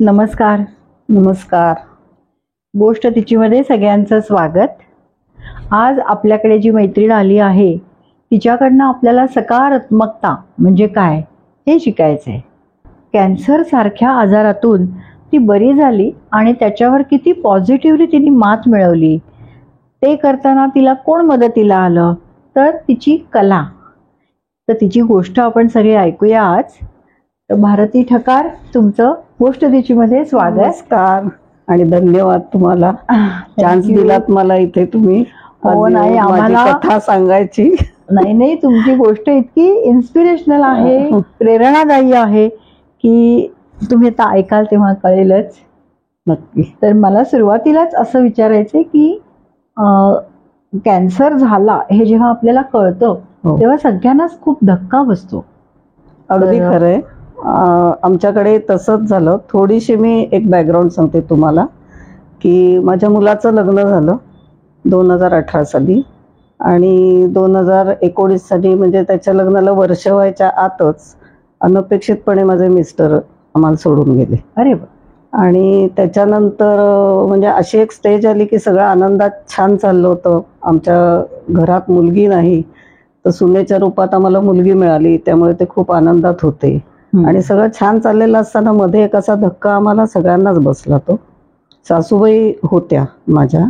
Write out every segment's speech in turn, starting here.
नमस्कार. नमस्कार. गोष्ट तिचीमध्ये सगळ्यांचं स्वागत. आज आपल्याकडे जी मैत्रीण आली आहे तिच्याकडनं आपल्याला सकारात्मकता म्हणजे काय हे शिकायचं आहे. कॅन्सर सारख्या आजारातून ती बरी झाली आणि त्याच्यावर किती पॉझिटिव्हली तिने मात मिळवली. ते करताना तिला कोण मदतीला आलं तर तिची कला. तर तिची गोष्ट आपण सगळे ऐकूया आज. तर भारती ठकार, तुमचं गोष्ट तिचीमध्ये स्वागत. नमस्कार आणि धन्यवाद तुम्हाला चान्स दिलात मला इथे तुम्ही. हो, नाही आम्हाला कथा सांगायची. नाही, तुमची गोष्ट इतकी इन्स्पिरेशनल आहे, प्रेरणादायी आहे की तुम्ही आता ऐकाल तेव्हा कळेलच. नक्की. तर मला सुरुवातीलाच असं विचारायचंय की कॅन्सर झाला हे जेव्हा आपल्याला कळतं तेव्हा सगळ्यांनाच खूप धक्का बसतो. अगदी खरंय. आमच्याकडे तसंच झालं. थोडीशी मी एक बॅकग्राऊंड सांगते तुम्हाला की माझ्या मुलाचं लग्न झालं 2018 साली आणि 2019 साली म्हणजे त्याच्या लग्नाला वर्ष व्हायच्या आतच अनपेक्षितपणे माझे मिस्टर आम्हाला सोडून गेले. अरे वा. आणि त्याच्यानंतर म्हणजे अशी एक स्टेज आली की सगळं आनंदात छान चाललं होतं. आमच्या घरात मुलगी नाही तर सुनेच्या रूपात आम्हाला मुलगी मिळाली, त्यामुळे ते खूप आनंदात होते आणि सगळं छान चाललेलं असताना मध्ये एक असा धक्का आम्हाला सगळ्यांनाच बसला. तो सासूबाई होत्या माझ्या.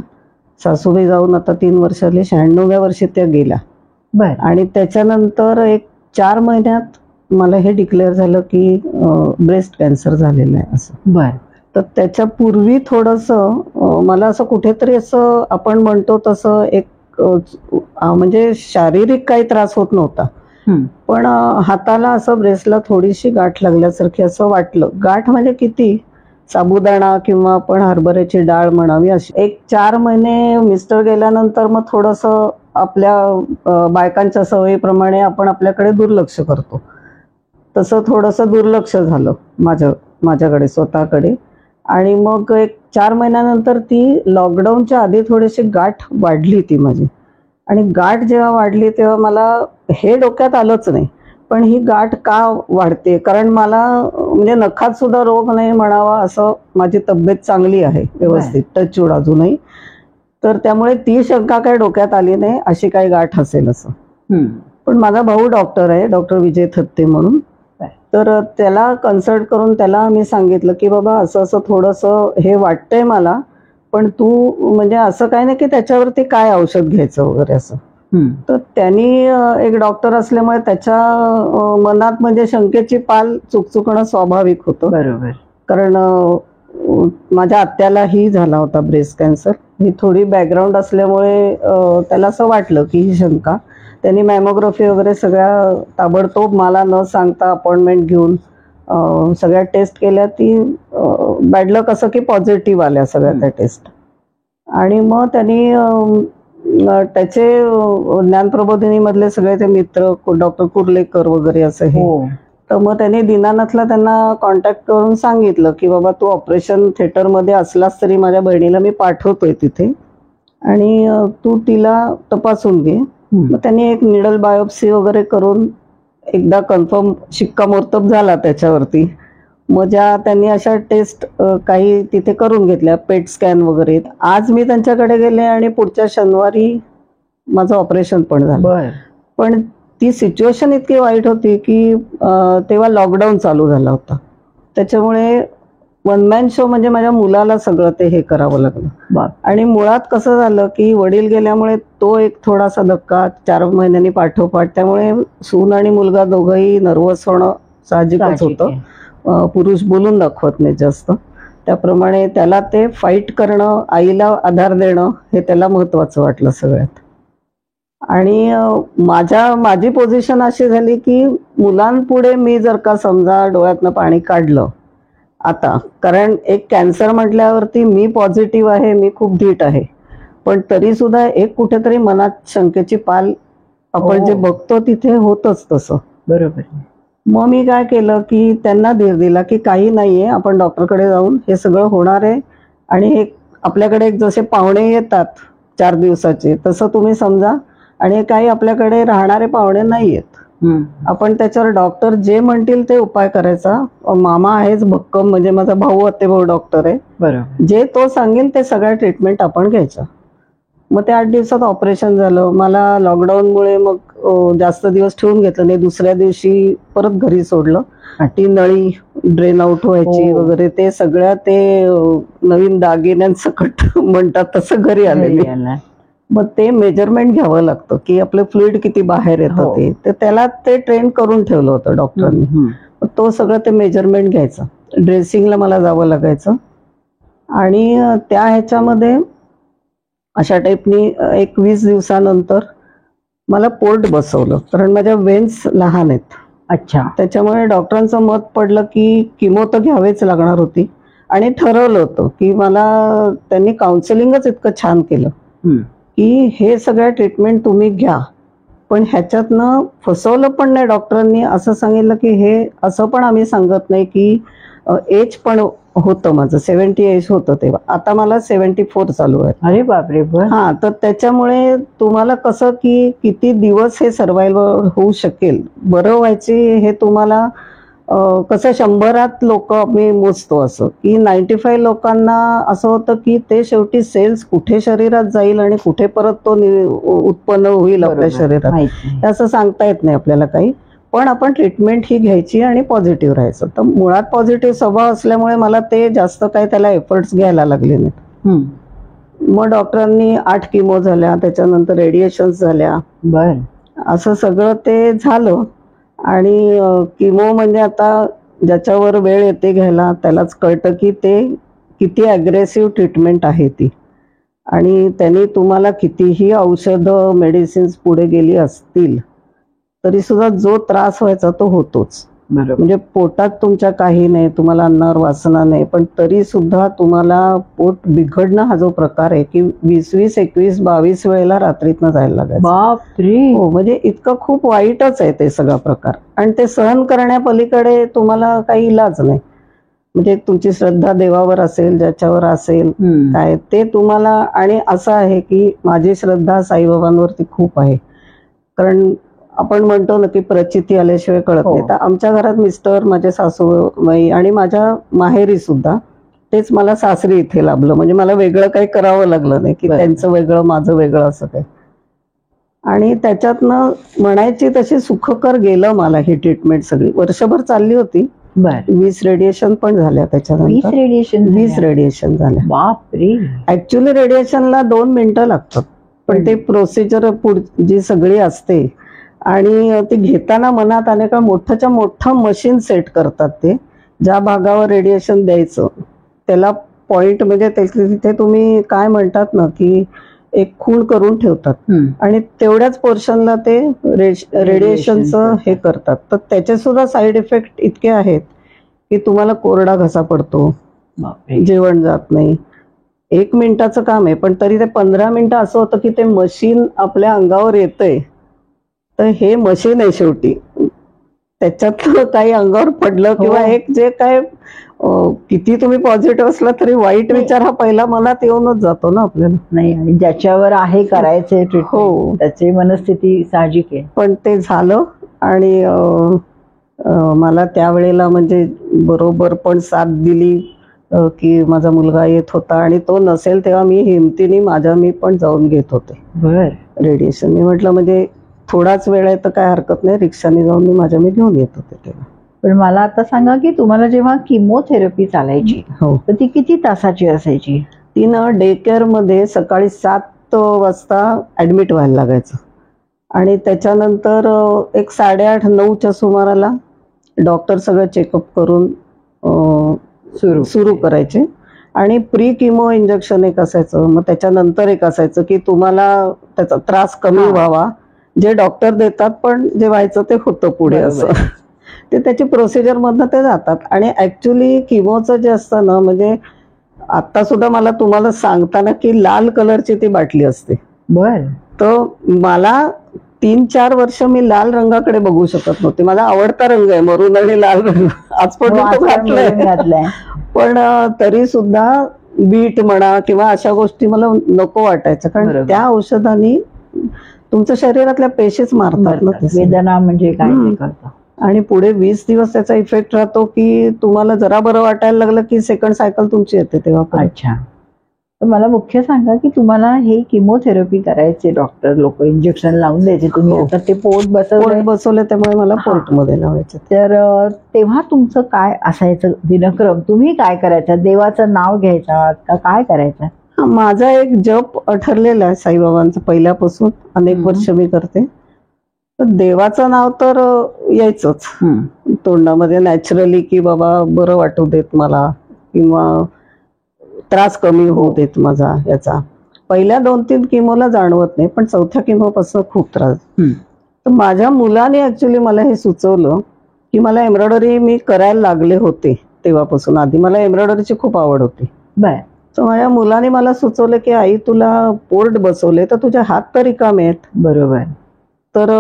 सासूबाई जाऊन आता 3 वर्ष झाली, 96व्या वर्षी त्या गेल्या. बर. आणि त्याच्यानंतर एक 4 महिन्यात मला हे डिक्लेअर झालं की ब्रेस्ट कॅन्सर झालेलं आहे असं. बर. तर त्याच्यापूर्वी थोडंसं मला असं कुठेतरी असं आपण म्हणतो तसं एक म्हणजे शारीरिक काही त्रास होत नव्हता, पण हाताला असं ब्रेसला थोडीशी गाठ लागल्यासारखी असं वाटलं. गाठ म्हणजे किती, साबुदाणा किंवा आपण हरभऱ्याची डाळ म्हणावी अशी. एक 4 महिने मिस्टर गेल्यानंतर मग थोडंसं आपल्या बायकांच्या सवयीप्रमाणे आपण आपल्याकडे दुर्लक्ष करतो, तसं थोडंसं दुर्लक्ष झालं माझ्याकडे स्वतःकडे. आणि मग एक 4 महिन्यानंतर ती लॉकडाऊनच्या आधी थोडीशी गाठ वाढली ती माझी. आणि गाठ जेव्हा वाढली तेव्हा मला हे डोक्यात आलंच नाही, पण ही गाठ का वाढते, कारण मला म्हणजे नखात सुद्धा रोग नाही म्हणावा असं, माझी तब्येत चांगली आहे व्यवस्थित, टचवूड अजूनही. तर त्यामुळे ती शंका काही डोक्यात आली नाही अशी काही गाठ असेल असं. पण माझा भाऊ डॉक्टर आहे, डॉक्टर विजय थत्ते म्हणून. तर त्याला कन्सल्ट करून त्याला मी सांगितलं की बाबा असं असं थोडंसं हे वाटतंय मला, पण तू म्हणजे असं काय नाही की त्याच्यावरती काय औषध घ्यायचं वगैरे असं. तर त्यांनी एक डॉक्टर असल्यामुळे त्याच्या मनात म्हणजे शंकेची पाल चुकचुकणं स्वाभाविक होतं. बरोबर. कारण माझ्या आत्यालाही झाला होता ब्रेस्ट कॅन्सर. ही थोडी बॅकग्राऊंड असल्यामुळे त्याला असं वाटलं की ही शंका. त्यांनी मॅमोग्राफी वगैरे सगळ्या ताबडतोब मला न सांगता अपॉइंटमेंट घेऊन सगळ्या टेस्ट केल्या. ती बॅड लक असं की पॉझिटिव्ह आल्या सगळ्या त्या टेस्ट. आणि मग त्यांनी त्याचे ज्ञानप्रबोधिनीमधले सगळे ते मित्र डॉक्टर कुर्लेकर वगैरे असं हे. तर मग त्यांनी दीनानाथला त्यांना कॉन्टॅक्ट करून सांगितलं की बाबा तू ऑपरेशन थिएटरमध्ये असलास तरी माझ्या बहिणीला मी पाठवतोय तिथे आणि तू तिला तपासून घे. मग त्यांनी एक निडल बायोप्सी वगैरे करून एकदा कन्फर्म शिक्कामोर्तब झाला त्याच्यावरती. मग ज्या त्यांनी अशा टेस्ट काही तिथे करून घेतल्या, पेट स्कॅन वगैरे. आज मी त्यांच्याकडे गेले आणि पुढच्या शनिवारी माझं ऑपरेशन पण झालं. पण ती सिच्युएशन इतकी वाईट होती की तेव्हा लॉकडाऊन चालू झाला होता, त्याच्यामुळे वन मॅन शो म्हणजे माझ्या मुलाला सगळं ते हे करावं लागलं. आणि मुळात कसं झालं की वडील गेल्यामुळे तो एक थोडासा धक्का 4 महिन्यांनी पाठोपाठ, त्यामुळे सून आणि मुलगा दोघंही नर्वस होणं साहजिकच होतं. पुरुष बोलून दाखवत नाही जास्त, त्याप्रमाणे त्याला ते फाईट करणं, आईला आधार देणं हे त्याला महत्वाचं वाटलं सगळ्यात. आणि माझी पोझिशन अशी झाली की मुलांपुढे मी जर का समजा डोळ्यातनं पाणी काढलं आता, कारण एक कॅन्सर म्हटल्यावरती मी पॉझिटिव्ह आहे, मी खूप धीट आहे, पण तरी सुद्धा एक कुठेतरी मनात शंकेची पाल आपण जे बघतो तिथे होतच तसं. बरोबर. मग मी काय केलं की त्यांना धीर दिला की काही नाहीये, आपण डॉक्टरकडे जाऊन हे सगळं होणार आहे. आणि हे आपल्याकडे जसे पाहुणे येतात 4 दिवसाचे तसं तुम्ही समजा, आणि काही आपल्याकडे राहणारे पाहुणे नाही आहेत. आपण त्याच्यावर डॉक्टर जे म्हणतील ते उपाय करायचा. मामा आहेच भक्कम, म्हणजे माझा भाऊ आत्तेभाऊ डॉक्टर आहे, बरोबर. जे तो सांगेल ते सगळ्या ट्रीटमेंट आपण घ्यायच्या. मग ते 8 दिवसात ऑपरेशन झालं. मला लॉकडाऊनमुळे मग जास्त दिवस ठेवून घेतलं नाही. दुसऱ्या दिवशी परत घरी सोडलं. ती नळी ड्रेन आउट व्हायची हो. वगैरे ते सगळ्या ते नवीन दागिन्यांसकट म्हणतात तसं घरी आलेली. मग ते मेजरमेंट घ्यावं लागतं की आपलं फ्लुइड किती बाहेर येतं ते. तर त्याला ते ट्रेन करून ठेवलं होतं डॉक्टरांनी. मग तो सगळं ते मेजरमेंट घ्यायचं. ड्रेसिंगला मला जावं लागायचं. आणि त्या ह्याच्यामध्ये अशा टाईपनी एक 20 दिवसानंतर मला पोर्ट बसवलं, कारण माझ्या वेन्स लहान आहेत. अच्छा. त्याच्यामुळे डॉक्टरांचं मत पडलं की किमो तर घ्यावीच लागणार होती. आणि ठरवलं होतं की मला त्यांनी काउन्सिलिंगच इतकं छान केलं की हे सगळ्या ट्रीटमेंट तुम्ही घ्या, पण ह्याच्यातनं फसवलं पण नाही. डॉक्टरांनी असं सांगितलं की हे असं पण आम्ही सांगत नाही की एज पण होतं, माझं 70 एज होतं तेव्हा. आता मला 74 चालू आहे. अरे बापरे. हा, तर त्याच्यामुळे तुम्हाला कसं की किती दिवस हे सर्व्हायव्हल होऊ शकेल, बरं व्हायचे हे तुम्हाला कसं 100 लोक आम्ही मोजतो असं की 95 लोकांना असं होतं की ते शेवटी सेल्स कुठे शरीरात जाईल आणि कुठे परत तो उत्पन्न होईल आपल्या शरीरात, असं सांगता येत नाही आपल्याला काही. पण आपण ट्रीटमेंट ही घ्यायची आणि पॉझिटिव्ह राहायचं. तर मुळात पॉझिटिव्ह स्वभाव असल्यामुळे मला ते जास्त काही त्याला एफर्ट्स घ्यायला लागले नाहीत. मग डॉक्टरांनी 8 किमो झाल्या, त्याच्यानंतर रेडिएशन्स झाल्या. असं सगळं ते झालं. आणि किमो म्हणजे आता ज्याच्यावर वेळ येते घ्यायला त्यालाच कळतं की ते किती अग्रेसिव्ह ट्रीटमेंट आहे ती. आणि त्यांनी तुम्हाला कितीही औषधं मेडिसिन्स पुढे गेली असतील तरी सुद्धा जो त्रास व्हायचा तो होतोच. म्हणजे पोटात तुमच्या काही नाही, तुम्हाला अन्नावर वासना नाही, पण तरी सुद्धा तुम्हाला पोट बिघडणं हा जो प्रकार आहे की 20, 21, 22 वेळेला रात्रीतनं जायला लागायचं. बापरे. हो, म्हणजे इतकं खूप वाईटच आहे ते सगळा प्रकार. आणि ते सहन करण्यापलीकडे तुम्हाला काही इलाज नाही. म्हणजे तुमची श्रद्धा देवावर असेल, ज्याच्यावर असेल काय ते तुम्हाला. आणि असं आहे की माझी श्रद्धा साईबाबांवरती खूप आहे, कारण आपण म्हणतो ना की प्रचिती आल्याशिवाय कळत नाही. तर आमच्या घरात मिस्टर, माझे सासूबाई आणि माझ्या माहेरी सुद्धा तेच मला सासरी इथे लाभलं. म्हणजे मला वेगळं काही करावं लागलं नाही की त्यांचं वेगळं माझं वेगळं असं काही. आणि त्याच्यातनं म्हणायची तशी सुखकर गेलं मला ही ट्रीटमेंट सगळी. वर्षभर चालली होती. 20 रेडिएशन पण झाल्या त्याच्यानंतर. 20 रेडिएशन झाल्या. बापरे. ऍक्च्युली रेडिएशनला 2 मिनिटं लागतात, पण ते प्रोसिजर जी सगळी असते आणि ती घेताना मनात अनेक मोठंच्या मोठं मशीन सेट करतात. ते ज्या भागावर रेडिएशन द्यायचं त्याला पॉइंट, म्हणजे तिथे तुम्ही काय म्हणतात ना की एक खूण करून ठेवतात आणि तेवढ्याच पोर्शनला ते रेडिएशनचं हे करतात. तर त्याचे सुद्धा साईड इफेक्ट इतके आहेत की तुम्हाला कोरडा घसा पडतो, जेवण जात नाही. 1 मिनिटाचं काम आहे, पण तरी ते 15 मिनिटं असं होतं की ते मशीन आपल्या अंगावर येतंय. तर हे मशीन आहे शेवटी, त्याच्यात काही अंगावर पडलं किंवा एक जे काय किती तुम्ही पॉझिटिव्ह असला तरी वाईट विचार हा पहिला मनात येऊनच जातो ना आपल्याला. नाही, आणि ज्याच्यावर आहे करायचे ट्रीटमेंट त्याची मनस्थिती साहजिक आहे. पण ते झालं. आणि मला त्यावेळेला म्हणजे बरोबर पण साथ दिली की माझा मुलगा येत होता आणि तो नसेल तेव्हा मी हिमतीने मी पण जाऊन घेत होते रेडिएशन. मी म्हटलं म्हणजे थोडाच वेळ आहे तर काय हरकत नाही, रिक्षाने जाऊन मी घेऊन येत होते तेव्हा. पण मला आता सांगा की तुम्हाला जेव्हा किमोथेरपी चालायची तर ती किती तासाची असायची? ती ना डे केअर मध्ये सकाळी 7 वाजता ऍडमिट व्हायला लागायचं आणि त्याच्यानंतर एक 8:30, 9च्या सुमाराला डॉक्टर सगळं चेकअप करून सुरू करायचे. आणि प्री किमो इंजेक्शन एक असायचं, मग त्याच्यानंतर एक असायचं की तुम्हाला त्याचा त्रास कमी व्हावा, जे डॉक्टर देतात पण जे व्हायचं ते होतं पुढे असं. ते त्याची प्रोसिजर मधनं ते जातात. आणि ऍक्च्युली किमोचं जे असतं ना, म्हणजे आता सुद्धा मला तुम्हाला सांगताना की लाल कलरची ती बाटली असते. तर मला 3-4 वर्ष मी लाल रंगाकडे बघू शकत नव्हते. माझा आवडता रंग आहे मरून आणि लाल रंग, आज पण तो घातलाय. पण तरी सुद्धा बीट म्हणा किंवा अशा गोष्टी मला नको वाटायच्या, कारण त्या औषधांनी तुमच्या शरीरातल्या पेशीच मारतात ना ते. वेदना म्हणजे काय ते करतं. आणि पुढे 20 दिवस त्याचा इफेक्ट राहतो की तुम्हाला जरा बरं वाटायला लागलं की सेकंड सायकल तुमची येते तेव्हा. अच्छा, तर मला मुख्य सांगा की तुम्हाला हे किमोथेरपी करायचे, डॉक्टर लोक इंजेक्शन लावून द्यायचे, तुम्ही आता ते पोट बसवले त्यामुळे मला पोर्टमध्ये लावायचे. तर तेव्हा तुमचं काय असायचं दिनक्रम, तुम्ही काय करायचं, देवाचं नाव घ्यायचं का काय करायचं? माझा एक जप ठरलेला आहे साईबाबांचं पहिल्यापासून, अनेक वर्ष मी करते. तर देवाचं नाव तर यायचंच तोंडामध्ये नॅचरली की बाबा बरं वाटू देत मला किंवा त्रास कमी होऊ देत माझा याचा. पहिल्या 2-3 किमोला जाणवत नाही, पण 4थ्या किमोपासून खूप त्रास. तर माझ्या मुलाने ऍक्च्युली मला हे सुचवलं की मला एम्ब्रॉयडरी मी करायला लागले होते तेव्हापासून. आधी मला एम्ब्रॉयडरीची खूप आवड होती. बर. तर माझ्या मुलाने मला सुचवलं की आई तुला पोर्ट बसवले तर तुझे हात तर रिकामे आहेत. बरोबर. तर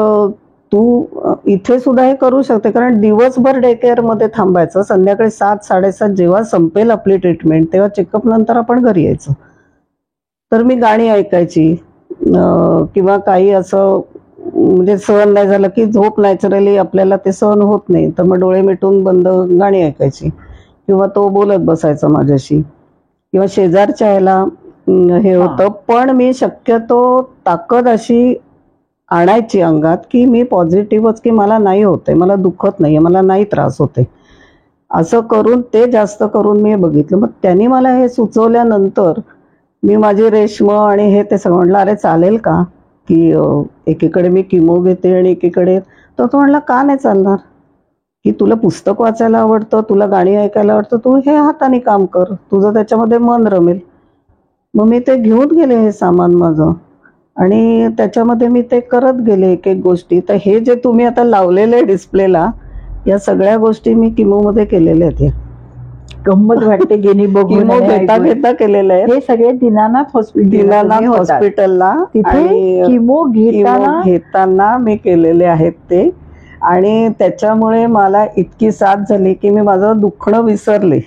तू इथे सुद्धा हे करू शकते, कारण दिवसभर डे केअर मध्ये थांबायचं, संध्याकाळी 7-7:30 जेव्हा संपेल आपली ट्रीटमेंट तेव्हा चेकअप नंतर आपण घरी यायचं. तर मी गाणी ऐकायची किंवा काही असं म्हणजे सहन नाही झालं की झोप नॅचरली आपल्याला ते सहन होत नाही, तर मग डोळे मिटून बंद गाणी ऐकायची किंवा तो बोलत बसायचा माझ्याशी किंवा शेजारच्या ह्याला हे होतं. पण मी शक्यतो ताकद अशी आणायची अंगात की मी पॉझिटिव्हच की मला नाही होते, मला दुखत नाहीये, मला नाही त्रास होते, असं करून ते जास्त करून मी बघितलं. मग त्यांनी मला हे सुचवल्यानंतर मी माझी रेशम आणि हे ते सगळं म्हटलं अरे चालेल का की एकीकडे मी किमो घेते आणि एकीकडे. तर तो म्हणला का नाही चालणार, की तुला पुस्तक वाचायला आवडतं, तुला गाणी ऐकायला आवडतं, तू हे हाताने काम कर, तुझं त्याच्यामध्ये मन रमेल. मग मी ते घेऊन गेले हे सामान माझं आणि त्याच्यामध्ये मी ते करत गेले एक एक गोष्टी. तर हे जे तुम्ही आता लावलेले डिस्प्लेला या सगळ्या गोष्टी मी किमोमध्ये केलेल्या आहेत. गंमत वाटते गेली बघून. किमो घेता घेता केलेलं आहे हे सगळे दीनानाथ हॉस्पिटलला तिथे किमो घेताना मी केलेले आहेत ते. आणि त्याच्यामुळे मला इतकी साथ झाली की मी माझं दुखणं विसरले.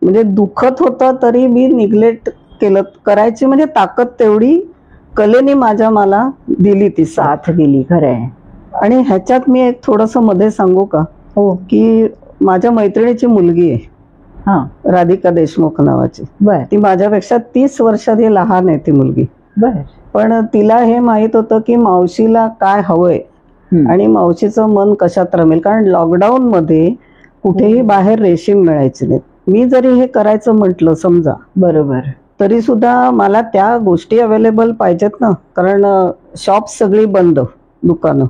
म्हणजे दुखत होतं तरी मी निग्लेक्ट केलं करायची, म्हणजे ताकद तेवढी कलेने मला दिली, ती साथ दिली. खरंय. आणि ह्याच्यात मी एक थोडस मध्ये सांगू का हो, की माझ्या मैत्रिणीची मुलगी आहे राधिका देशमुख नावाची. ती माझ्यापेक्षा 30 वर्षांनी लहान आहे ती मुलगी. पण तिला हे माहित होतं की मावशीला काय हवंय आणि मावशीचं मन कशात रमेल, कारण लॉकडाऊन मध्ये कुठेही बाहेर रेशीम मिळायची नाही. मी जरी हे करायचं म्हटलं समजा बरोबर तरी सुद्धा मला त्या गोष्टी अवेलेबल पाहिजेत ना, कारण शॉप सगळी बंद, दुकानं,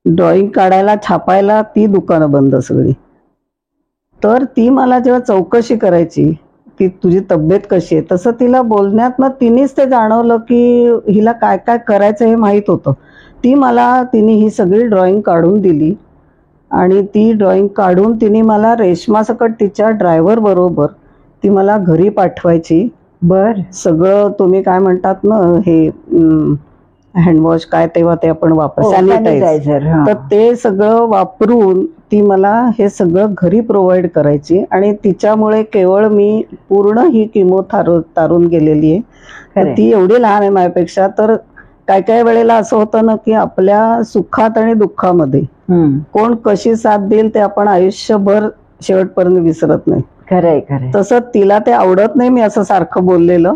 ड्रॉइंग काढायला छापायला ती दुकानं बंद सगळी. तर ती मला जेव्हा चौकशी करायची की तुझी तब्येत कशी आहे, तसं तिला बोलण्यात मग तिनेच ते जाणवलं की हिला काय काय करायचं हे माहीत होतं. तिने ही सगळी ड्रॉइंग काढून दिली आणि ती ड्रॉइंग काढून तिने मला रेशमासकट तिच्या ड्रायव्हर बरोबर ती मला घरी पाठवायची. सगळं तुम्ही काय म्हणतात ना हे हँडवॉश काय तेव्हा ते आपण सॅनिटायझर, तर ते सगळं वापरून ती मला हे सगळं घरी प्रोव्हाइड करायची. आणि तिच्यामुळे केवळ मी पूर्ण ही किमो तारून गेलेली आहे. ती एवढी लहान आहे माझ्यापेक्षा. तर काय काय वेळेला असं होतं ना की आपल्या सुखात आणि दुःखामध्ये कोण कशी साथ देईल ते आपण आयुष्यभर शेवटपर्यंत विसरत नाही. खरंय खरंय. तसं तिला ते आवडत नाही मी असं सारखं बोललेलं,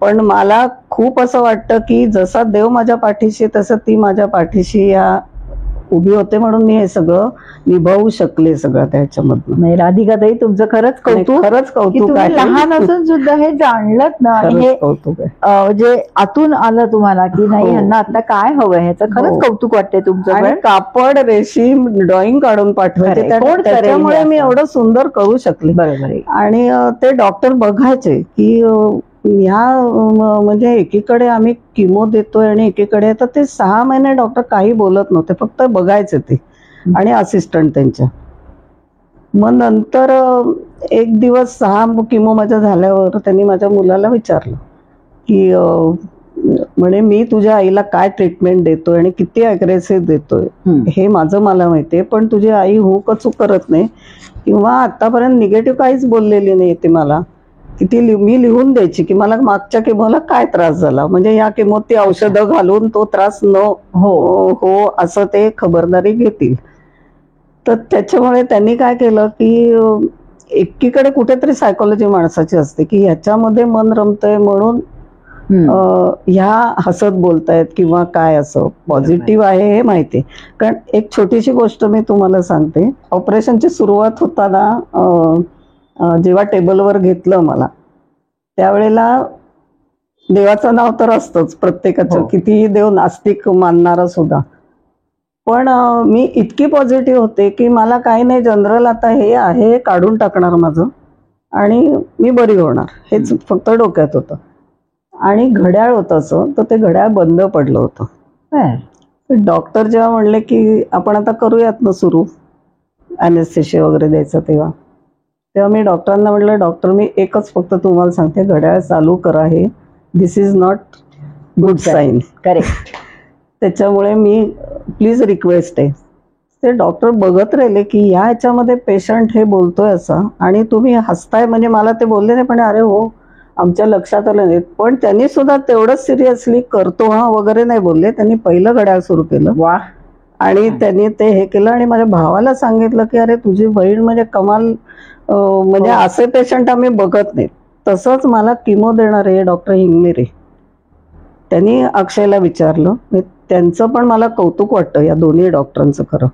पण मला खूप असं वाटतं की जसा देव माझ्या पाठीशी तसं ती माझ्या पाठीशी या उभी होते, म्हणून मी हे सगळं निभावू शकले सगळं त्याच्यामधून. नाही राधिकाताई, तुमचं खरंच कौतुक आहे. लहान असून सुद्धा हे जाणलं ना, हे कौतुक आहे. जे आतून आलं तुम्हाला की नाही ह्यांना आता काय हवं ह्याचं खरंच कौतुक वाटते तुमचं. आणि कापड रेशीम ड्रॉइंग काढून पाठवायचे, त्याच्यामुळे मी एवढं सुंदर करू शकले. बरोबर. आणि ते डॉक्टर बघायचे की ह्या म्हणजे एकीकडे आम्ही किमो देतोय आणि एकीकडे, तर ते 6 महिने डॉक्टर काही बोलत नव्हते, फक्त बघायचे ते आणि असिस्टंट त्यांच्या. मग नंतर एक दिवस 6 किमो माझ्या झाल्यावर त्यांनी माझ्या मुलाला विचारलं की म्हणे मी तुझ्या आईला काय ट्रीटमेंट देतोय आणि किती अग्रेसिव्ह देतोय हे माझं मला माहितीये, पण तुझी आई हुकचूक करत नाही किंवा आतापर्यंत निगेटिव्ह काहीच बोललेली नाही ती मला. की ती मी लिहून द्यायची की मला मागच्या केमोला काय त्रास झाला, म्हणजे या केमोत ती औषधं घालून तो त्रास न हो असं ते खबरदारी घेतील. तर त्याच्यामुळे त्यांनी काय केलं की एकीकडे कुठेतरी सायकोलॉजी माणसाची असते की ह्याच्यामध्ये मन रमतंय म्हणून ह्या हसत बोलतायत किंवा काय, असं पॉझिटिव्ह आहे हे माहिती. कारण एक छोटीशी गोष्ट मी तुम्हाला सांगते. ऑपरेशनची सुरुवात होताना जेव्हा टेबलवर घेतलं मला, त्यावेळेला देवाचं नाव तर असतंच प्रत्येकाचं, कितीही देव नास्तिक मानणारा सुद्धा. पण मी इतकी पॉझिटिव्ह होते की मला काही नाही, जनरल आता हे आहे काढून टाकणार माझं आणि मी बरी होणार, हेच फक्त डोक्यात होतं. आणि घड्याळ होतं असं, तर ते घड्याळ बंद पडलं होतं. डॉक्टर जेव्हा म्हणले की आपण आता करूयात ना सुरू ॲनेस्थेशिया वगैरे द्यायचं, तेव्हा मी डॉक्टरांना म्हटलं, डॉक्टर मी एकच फक्त तुम्हाला सांगते, घड्याळ चालू करा, हे this is not good sign. Correct. त्याच्यामुळे मी प्लीज रिक्वेस्ट आहे. ते डॉक्टर बघत राहिले की या ह्याच्यामध्ये पेशंट हे बोलतोय असं आणि तुम्ही हसताय, म्हणजे मला ते बोलले नाही पण अरे हो आमच्या लक्षात आलं नाही. पण त्यांनी सुद्धा तेवढंच सिरियसली करतो हा वगैरे नाही बोलले. त्यांनी पहिलं घड्याळ सुरू केलं. वा. आणि त्यांनी ते हे केलं आणि माझ्या भावाला सांगितलं की अरे तुझी बहीण म्हणजे कमाल, म्हणजे असे पेशंट आम्ही बघत नाही. तसंच मला किमो देणारे डॉक्टर हिंगमिरे, त्यांनी अक्षयला विचारलं. त्यांचं पण मला कौतुक वाटतं या दोन्ही डॉक्टरांचं खरं,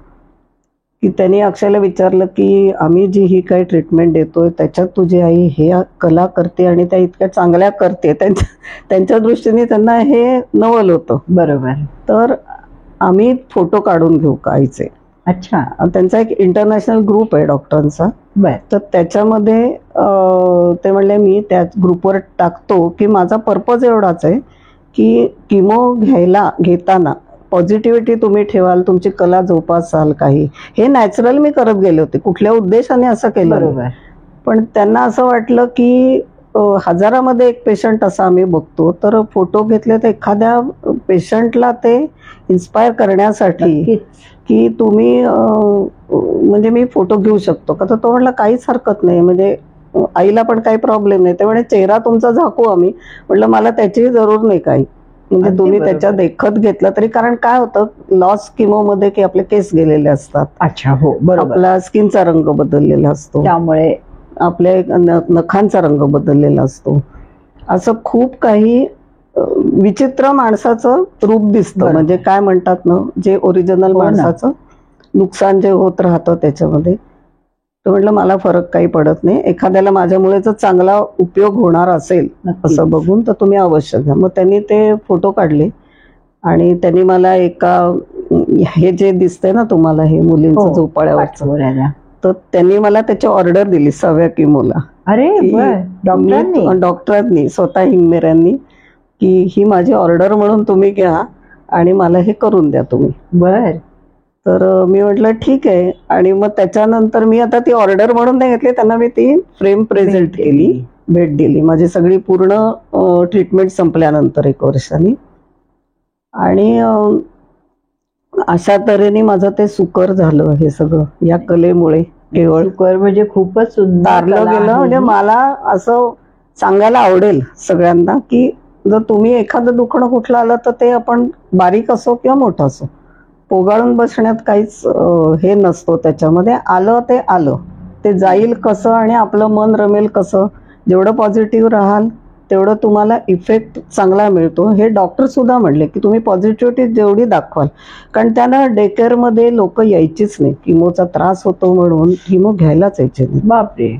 की त्यांनी अक्षयला विचारलं की आम्ही जी ही काही ट्रीटमेंट देतोय त्याच्यात तुझी आई हे कला करते आणि त्या इतक्या चांगल्या करते, त्यांच्या दृष्टीने त्यांना हे नवल होतं. बरोबर. तर आम्ही फोटो काढून घेऊ का आईचे. अच्छा. त्यांचा एक इंटरनॅशनल ग्रुप आहे डॉक्टरांचा. तर त्याच्यामध्ये ते म्हणले मी त्या ग्रुपवर टाकतो की माझा पर्पज एवढाच आहे की किमो घेताना पॉझिटिव्हिटी तुम्ही ठेवाल, तुमची कला जोपासाल. काही हे नॅचरल मी करत गेले होते, कुठल्या उद्देशाने असं केलं. बरोबर. पण त्यांना असं वाटलं की हजारामध्ये एक पेशंट असा आम्ही बघतो, तर फोटो घेतले तर एखाद्या पेशंटला ते इन्स्पायर करण्यासाठी की तुम्ही म्हणजे मी फोटो घेऊ शकतो का. तर तो म्हटलं काहीच हरकत नाही, म्हणजे आईला पण काही प्रॉब्लेम नाही. ते म्हणे चेहरा तुमचा झाकू आम्ही. म्हटलं मला त्याचीही जरूर नाही काही, म्हणजे तुम्ही त्याच्या देखत घेतलं तरी. कारण काय होतं लॉस किमो मध्ये की आपले केस गेलेले असतात. अच्छा. हो बरोबर. आपला स्किनचा रंग बदललेला असतो, त्यामुळे आपल्या नखांचा रंग बदललेला असतो. असं खूप काही विचित्र माणसाचं रूप दिसतं. म्हणजे काय म्हणतात ना, जे ओरिजिनल माणसाचं नुकसान जे होत राहतं त्याच्यामध्ये. तर म्हटलं मला फरक काही पडत नाही, एखाद्याला माझ्यामुळे जर चांगला उपयोग होणार असेल असं बघून तर तुम्ही अवश्य घ्या. मग त्यांनी ते फोटो काढले आणि त्यांनी मला एका, हे जे दिसतंय ना तुम्हाला हे मुलींचं झोपाळ्यावरचं, तर त्यांनी मला त्याची ऑर्डर दिली 6व्या किमोला. अरे डॉक्टरांनी स्वतः हिंगमेऱ्यांनी की ही माझी ऑर्डर म्हणून तुम्ही घ्या आणि मला हे करून द्या तुम्ही. बर. तर मी म्हटलं ठीक आहे. आणि मग त्याच्यानंतर मी आता ती ऑर्डर म्हणून नाही घेतली, त्यांना मी ती फ्रेम प्रेझेंट केली, भेट दिली माझी सगळी पूर्ण ट्रीटमेंट संपल्यानंतर 1 वर्षांनी. आणि अशा तऱ्हेने माझं ते सुकर झालं हे सगळं या कलेमुळे. केवळ सुकर म्हणजे खूपच सुंदर गेलं. म्हणजे मला असं सांगायला आवडेल सगळ्यांना की जर तुम्ही एखादं दुखणं कुठलं आलं तर ते आपण बारीक असो किंवा मोठं असो, पोगाळून बसण्यात काहीच हे नसतो. त्याच्यामध्ये आलं ते आलं, ते जाईल कसं आणि आपलं मन रमेल कसं. जेवढं पॉझिटिव्ह राहाल तेवढं तुम्हाला इफेक्ट चांगला मिळतो. हे डॉक्टर सुद्धा म्हणले की तुम्ही पॉझिटिव्हिटी जेवढी दाखवाल, कारण त्यांना डे केअरमध्ये लोक यायचीच नाही, किमोचा त्रास होतो म्हणून किमो घ्यायलाच यायचे नाही. बापरे.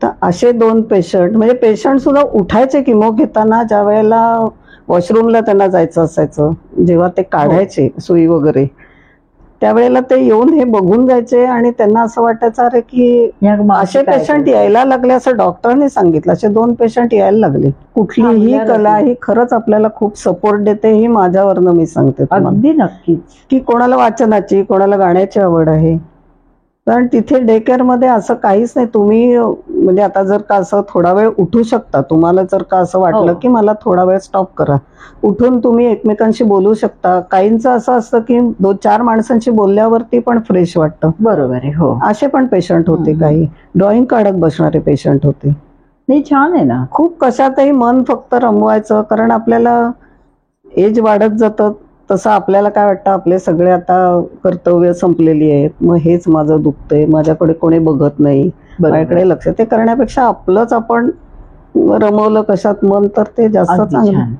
तर असे 2 पेशंट, म्हणजे पेशंट सुद्धा उठायचे किमो घेताना, ज्या वेळेला वॉशरूमला त्यांना जायचं असायचं, जेव्हा ते काढायचे सुई वगैरे, त्यावेळेला ते येऊन हे बघून जायचे आणि त्यांना असं वाटायचं अरे की असे पेशंट यायला लागले असं डॉक्टरांनी सांगितलं. असे 2 पेशंट यायला लागले. कुठलीही कला ही खरंच आपल्याला खूप सपोर्ट देते, ही माझ्यावरनं मी सांगते. अगदी नक्कीच. की कोणाला वाचनाची, कोणाला गाण्याची आवड आहे, कारण तिथे डे केअर मध्ये असं काहीच नाही. तुम्ही म्हणजे आता जर का असं थोडा वेळ उठू शकता, तुम्हाला जर का असं वाटलं की मला थोडा वेळ स्टॉप करा, उठून तुम्ही एकमेकांशी बोलू शकता. काहींचं असं असतं की 2-4 माणसांशी बोलल्यावरती पण फ्रेश वाटतं. बरोबर आहे. हो. असे पण पेशंट होते. काही ड्रॉइंग काढत बसणारे पेशंट होते. नाही, छान आहे ना. खूप कशातही मन फक्त रमवायचं, कारण आपल्याला एज वाढत जातं तसं आपल्याला काय वाटतं, आपले सगळे आता कर्तव्य संपलेली आहेत, मग हेच माझं दुखतंय, माझ्याकडे कोणी बघत नाही, माझ्याकडे लक्ष, ते करण्यापेक्षा आपलंच आपण रमवलं कशात मन, तर ते जास्त अगदी चांगलं. छान.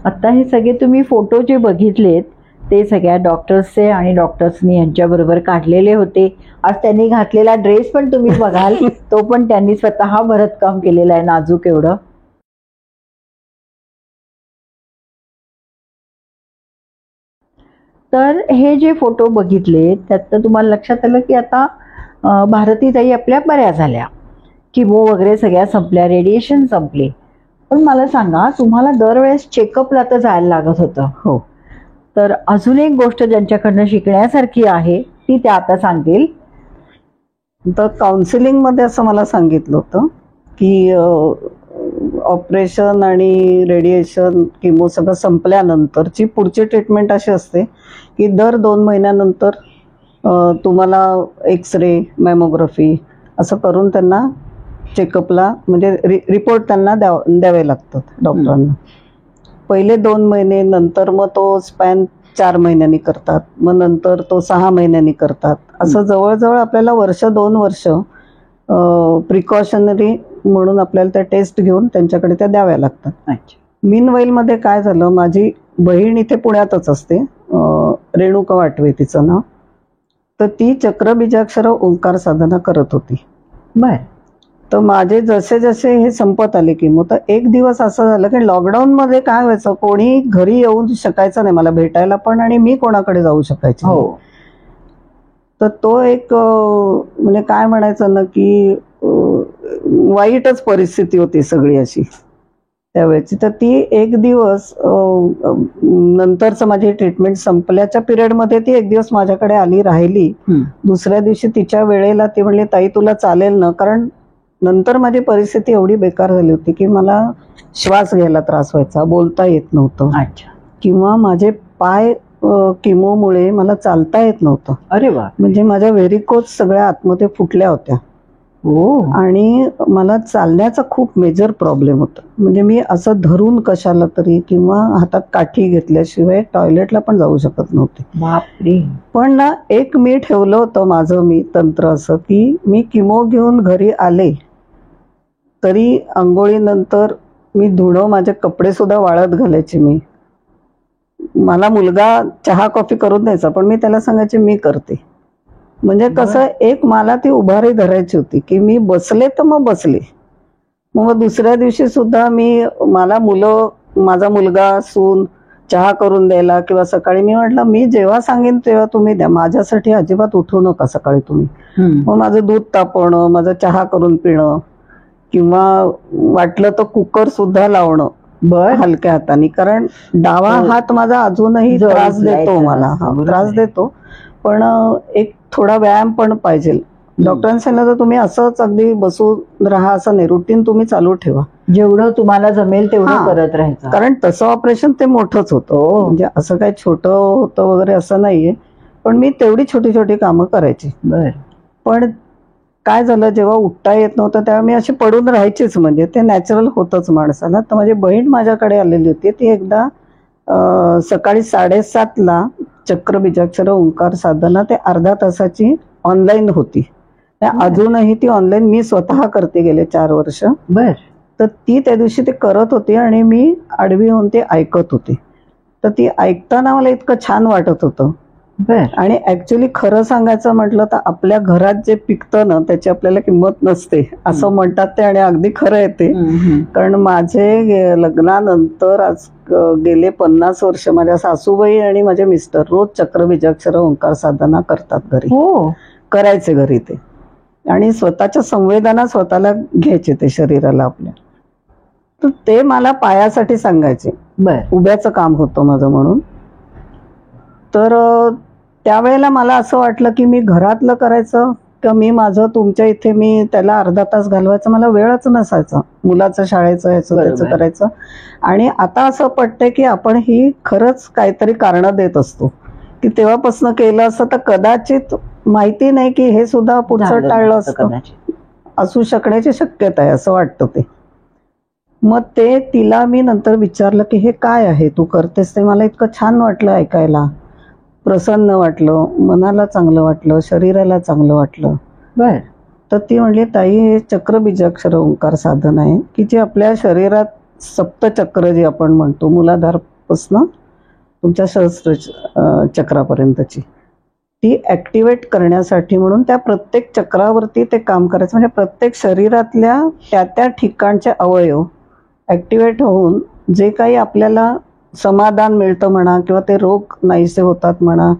आता हे सगळे तुम्ही फोटो जे बघितलेत ते सगळ्या डॉक्टर्सचे आणि डॉक्टर्सनी यांच्याबरोबर काढलेले होते. आज त्यांनी घातलेला ड्रेस पण तुम्ही बघाल, तो पण त्यांनी स्वतः भरतकाम केलेला आहे, नाजूक एवढं. तर हे जे फोटो बघितले त्यात तुम्हाला लक्षात आलं की आता भारतीताई आपल्या बऱ्या झाल्या, किमो वगैरे सगळ्या संपल्या, रेडिएशन संपले. पण मला सांगा, तुम्हाला दरवेळेस चेकअपला तर जायला लागत होतं. हो. तर अजून एक गोष्ट ज्यांच्याकडनं शिकण्यासारखी आहे ती त्या आता सांगेल. तर काउन्सिलिंग मध्ये असं मला सांगितलं होतं की ऑपरेशन आणि रेडिएशन किमो सगळं संपल्यानंतरची पुढची ट्रीटमेंट अशी असते की दर 2 महिन्यानंतर तुम्हाला एक्सरे, मॅमोग्राफी असं करून त्यांना चेकअपला, म्हणजे रिपोर्ट त्यांना द्यावे लागतात डॉक्टरांना. पहिले 2 महिने, नंतर मग तो स्पॅन 4 महिन्यांनी करतात, मग नंतर तो 6 महिन्यांनी करतात. असं जवळजवळ आपल्याला 1-2 वर्ष प्रिकॉशनरी म्हणून आपल्याला त्या टेस्ट घेऊन त्यांच्याकडे त्या द्याव्या लागतात. अच्छा. मीनवाईल मध्ये काय झालं, माझी बहीण इथे पुण्यातच असते, रेणुका वाटवे तिचं नाव, तर ती चक्रबीजाक्षर ओंकार साधना करत होती. बर. तर माझे जसे जसे हे संपत आले किमो, तर एक दिवस असं झालं की लॉकडाऊन मध्ये काय व्हायचं, कोणी घरी येऊन शकायचं नाही मला भेटायला पण, आणि मी कोणाकडे जाऊ शकायचे. हो. तर तो एक म्हणजे काय म्हणायचं ना की वाईटच परिस्थिती होती सगळी अशी त्यावेळेची. तर ती एक दिवस नंतरचं माझी ट्रीटमेंट संपल्याच्या पिरियडमध्ये ती एक दिवस माझ्याकडे आली, राहिली. दुसऱ्या दिवशी तिच्या वेळेला ती म्हणली, ताई तुला चालेल ना, कारण नंतर माझी परिस्थिती एवढी बेकार झाली होती की मला श्वास घ्यायला त्रास व्हायचा, बोलता येत नव्हतं. अच्छा. किंवा माझे पाय किमोमुळे मला चालता येत नव्हतं. अरे वा. म्हणजे माझ्या व्हेरिकोज सगळ्या आतमध्ये फुटल्या होत्या. हो. आणि मला चालण्याचा खूप मेजर प्रॉब्लेम होता. म्हणजे मी असं धरून कशाला तरी किंवा हातात काठी घेतल्याशिवाय टॉयलेटला पण जाऊ शकत नव्हते. बापरे. पण ना एक मी ठेवलं होतं माझं मी तंत्र असं की मी किमो घेऊन घरी आले तरी आंघोळीनंतर मी धुणं, माझे कपडे सुद्धा वाळत घालायचे. मला मुलगा चहा कॉफी करून द्यायचा, पण मी त्याला सांगायचे मी करते. म्हणजे कसं, एक मला ती उभारी धरायची होती की मी बसले तर मग बसले. मग दुसऱ्या दिवशी सुद्धा मला माझा मुलगा, सून चहा करून द्यायला किंवा सकाळी मी म्हटलं मी जेव्हा सांगेन तेव्हा तुम्ही द्या, माझ्यासाठी अजिबात उठू नका सकाळी तुम्ही. मग माझं दूध तापवणं, माझा चहा करून पिणं, किंवा वाटलं तर कुकर सुद्धा लावणं हलक्या हाताने, कारण डावा हात माझा अजूनही त्रास देतो मला, त्रास देतो. पण एक थोडा व्यायाम पण पाहिजे. डॉक्टरांनी सांगितलं तर तुम्ही असंच अगदी बसून राहा असं नाही, रुटीन तुम्ही चालू ठेवा, जेवढं तुम्हाला जमेल तेवढं करत राहायचं. कारण तसं ऑपरेशन ते मोठंच होतं, म्हणजे असं काही छोटं होतं वगैरे असं नाहीये. पण मी तेवढी छोटी छोटी कामं करायची. पण काय झालं, जेव्हा उठता येत नव्हतं तेव्हा मी अशी पडून राहायचीच, म्हणजे ते नॅचरल होतंच माणसाला. तर माझी बहीण माझ्याकडे आलेली होती, ती एकदा सकाळी 7:30ला चक्रबीजाक्षर ओंकार साधना ते अर्धा तासाची ऑनलाईन होती. अजूनही ती ऑनलाईन मी स्वतः करते गेले 4 वर्ष. तर ती त्या दिवशी ते करत होती आणि मी आडवी होऊन ते ऐकत होते. तर ती ऐकताना मला इतकं छान वाटत होतं. आणि ऍक्च्युली खरं सांगायचं म्हटलं तर आपल्या घरात जे पिकतं ना त्याची आपल्याला किंमत नसते असं म्हणतात ते, आणि अगदी खरं आहे ते. कारण माझे लग्नानंतर आज गेले 50 वर्ष माझ्या सासूबाई आणि माझे मिस्टर रोज चक्रबीजाक्षर ओंकार साधना करतात घरी. करायचे घरी ते, आणि स्वतःच्या संवेदना स्वतःला घ्यायचे ते शरीराला आपल्या. तर ते मला पायासाठी सांगायचे, उभ्याचं काम होतं माझं म्हणून. तर त्यावेळेला मला असं वाटलं की मी घरातलं करायचं का मी माझं तुमच्या इथे मी त्याला अर्धा तास घालवायचं, मला वेळच नसायचा. मुलाचं शाळेचं ह्याचं त्याचं बरोबर. करायचं. आणि आता असं पटतंय की आपण ही खरंच काहीतरी कारणं देत असतो, की तेव्हापासून केलं असतं तर कदाचित माहिती नाही की हे सुद्धा पुढचं झालं टाळलं नसतं असतं, कदाचित. असू शकण्याची शक्यता आहे असं वाटतं ते. मग ते तिला मी नंतर विचारलं की हे काय आहे तू करतेस ते, मला इतकं छान वाटलं ऐकायला, प्रसन्न वाटलं, मनाला चांगलं वाटलं, शरीराला चांगलं वाटलं. बर. तर ती म्हणली ताई हे चक्रबीजाक्षर ओंकार साधन आहे की जे आपल्या शरीरात सप्तचक्र जे आपण म्हणतो मूलाधारपासून तुमच्या सहस्त्र चक्रापर्यंतची ती ऍक्टिव्हेट करण्यासाठी म्हणून त्या प्रत्येक चक्रावरती ते काम करायचं. म्हणजे प्रत्येक शरीरातल्या त्या त्या ठिकाणचे अवयव ऍक्टिव्हेट होऊन जे काही आपल्याला समाधान मिळतं म्हणा किंवा ते रोग नाहीसे होतात म्हणा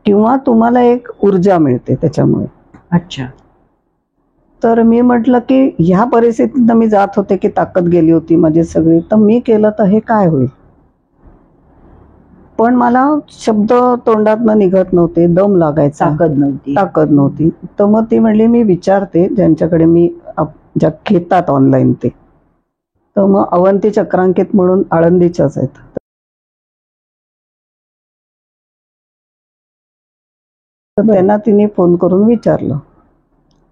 किंवा तुम्हाला एक ऊर्जा मिळते त्याच्यामुळे. अच्छा. तर मी म्हटलं की ह्या परिस्थितीत मी जात होते की ताकद गेली होती माझी सगळी, तर मी केलं तर हे काय होईल. पण मला शब्द तोंडातनं निघत नव्हते, दम लागायचा, ताकद नव्हती. तर मग ती म्हणली मी विचारते ज्यांच्याकडे मी ज्या घेतात ऑनलाईन ते. तर मग अवंती चक्रांकित म्हणून आळंदीच्याच आहेत. तर त्यांना तिने फोन करून विचारलं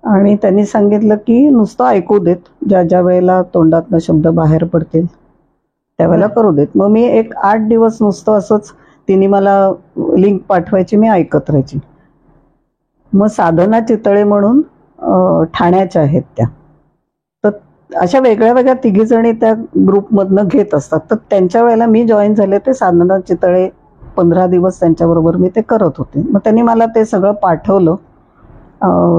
आणि त्यांनी सांगितलं की नुसतं ऐकू देत, ज्या ज्या वेळेला तोंडातनं शब्द बाहेर पडतील त्यावेळेला करू देत. मग मी एक 8 दिवस नुसतं असंच तिने मला लिंक पाठवायची, मी ऐकत राहायची. मग साधना चितळे म्हणून ठाण्याच्या आहेत त्या, तर अशा वेगळ्या वेगळ्या 3 जणी त्या ग्रुपमधनं घेत असतात. तर त्यांच्या वेळेला मी जॉईन झाले ते साधना चितळे 15 दिवस त्यांच्याबरोबर मी ते करत होते. मग त्यांनी मला ते सगळं पाठवलं,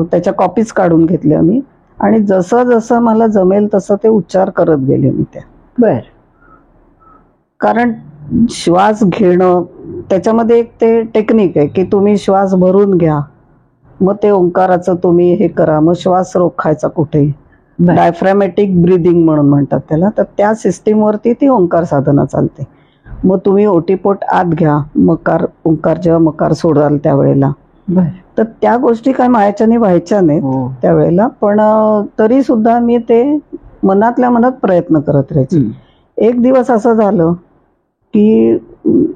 त्याच्या कॉपीज काढून घेतल्या मी आणि जसं जसं मला जमेल तसं ते उच्चार करत गेले मी त्या. बर. कारण श्वास घेणं त्याच्यामध्ये एक ते टेक्निक आहे की तुम्ही श्वास भरून घ्या, मग ते ओंकाराचं तुम्ही हे करा, मग श्वास रोखायचा कुठे, डायफ्रॅमॅटिक ब्रिदिंग म्हणून म्हणतात त्याला. तर त्या सिस्टीमवरती ती ओंकार साधना चालते. मग तुम्ही ओटीपोट आत घ्या, मकार ओंकार जेव्हा मकार सोडाल त्यावेळेला. तर त्या गोष्टी काय मायाच्याने व्हायच्या नाहीत त्यावेळेला, पण तरी सुद्धा मी ते मनातल्या मनात प्रयत्न करत राहायचे. एक दिवस असं झालं की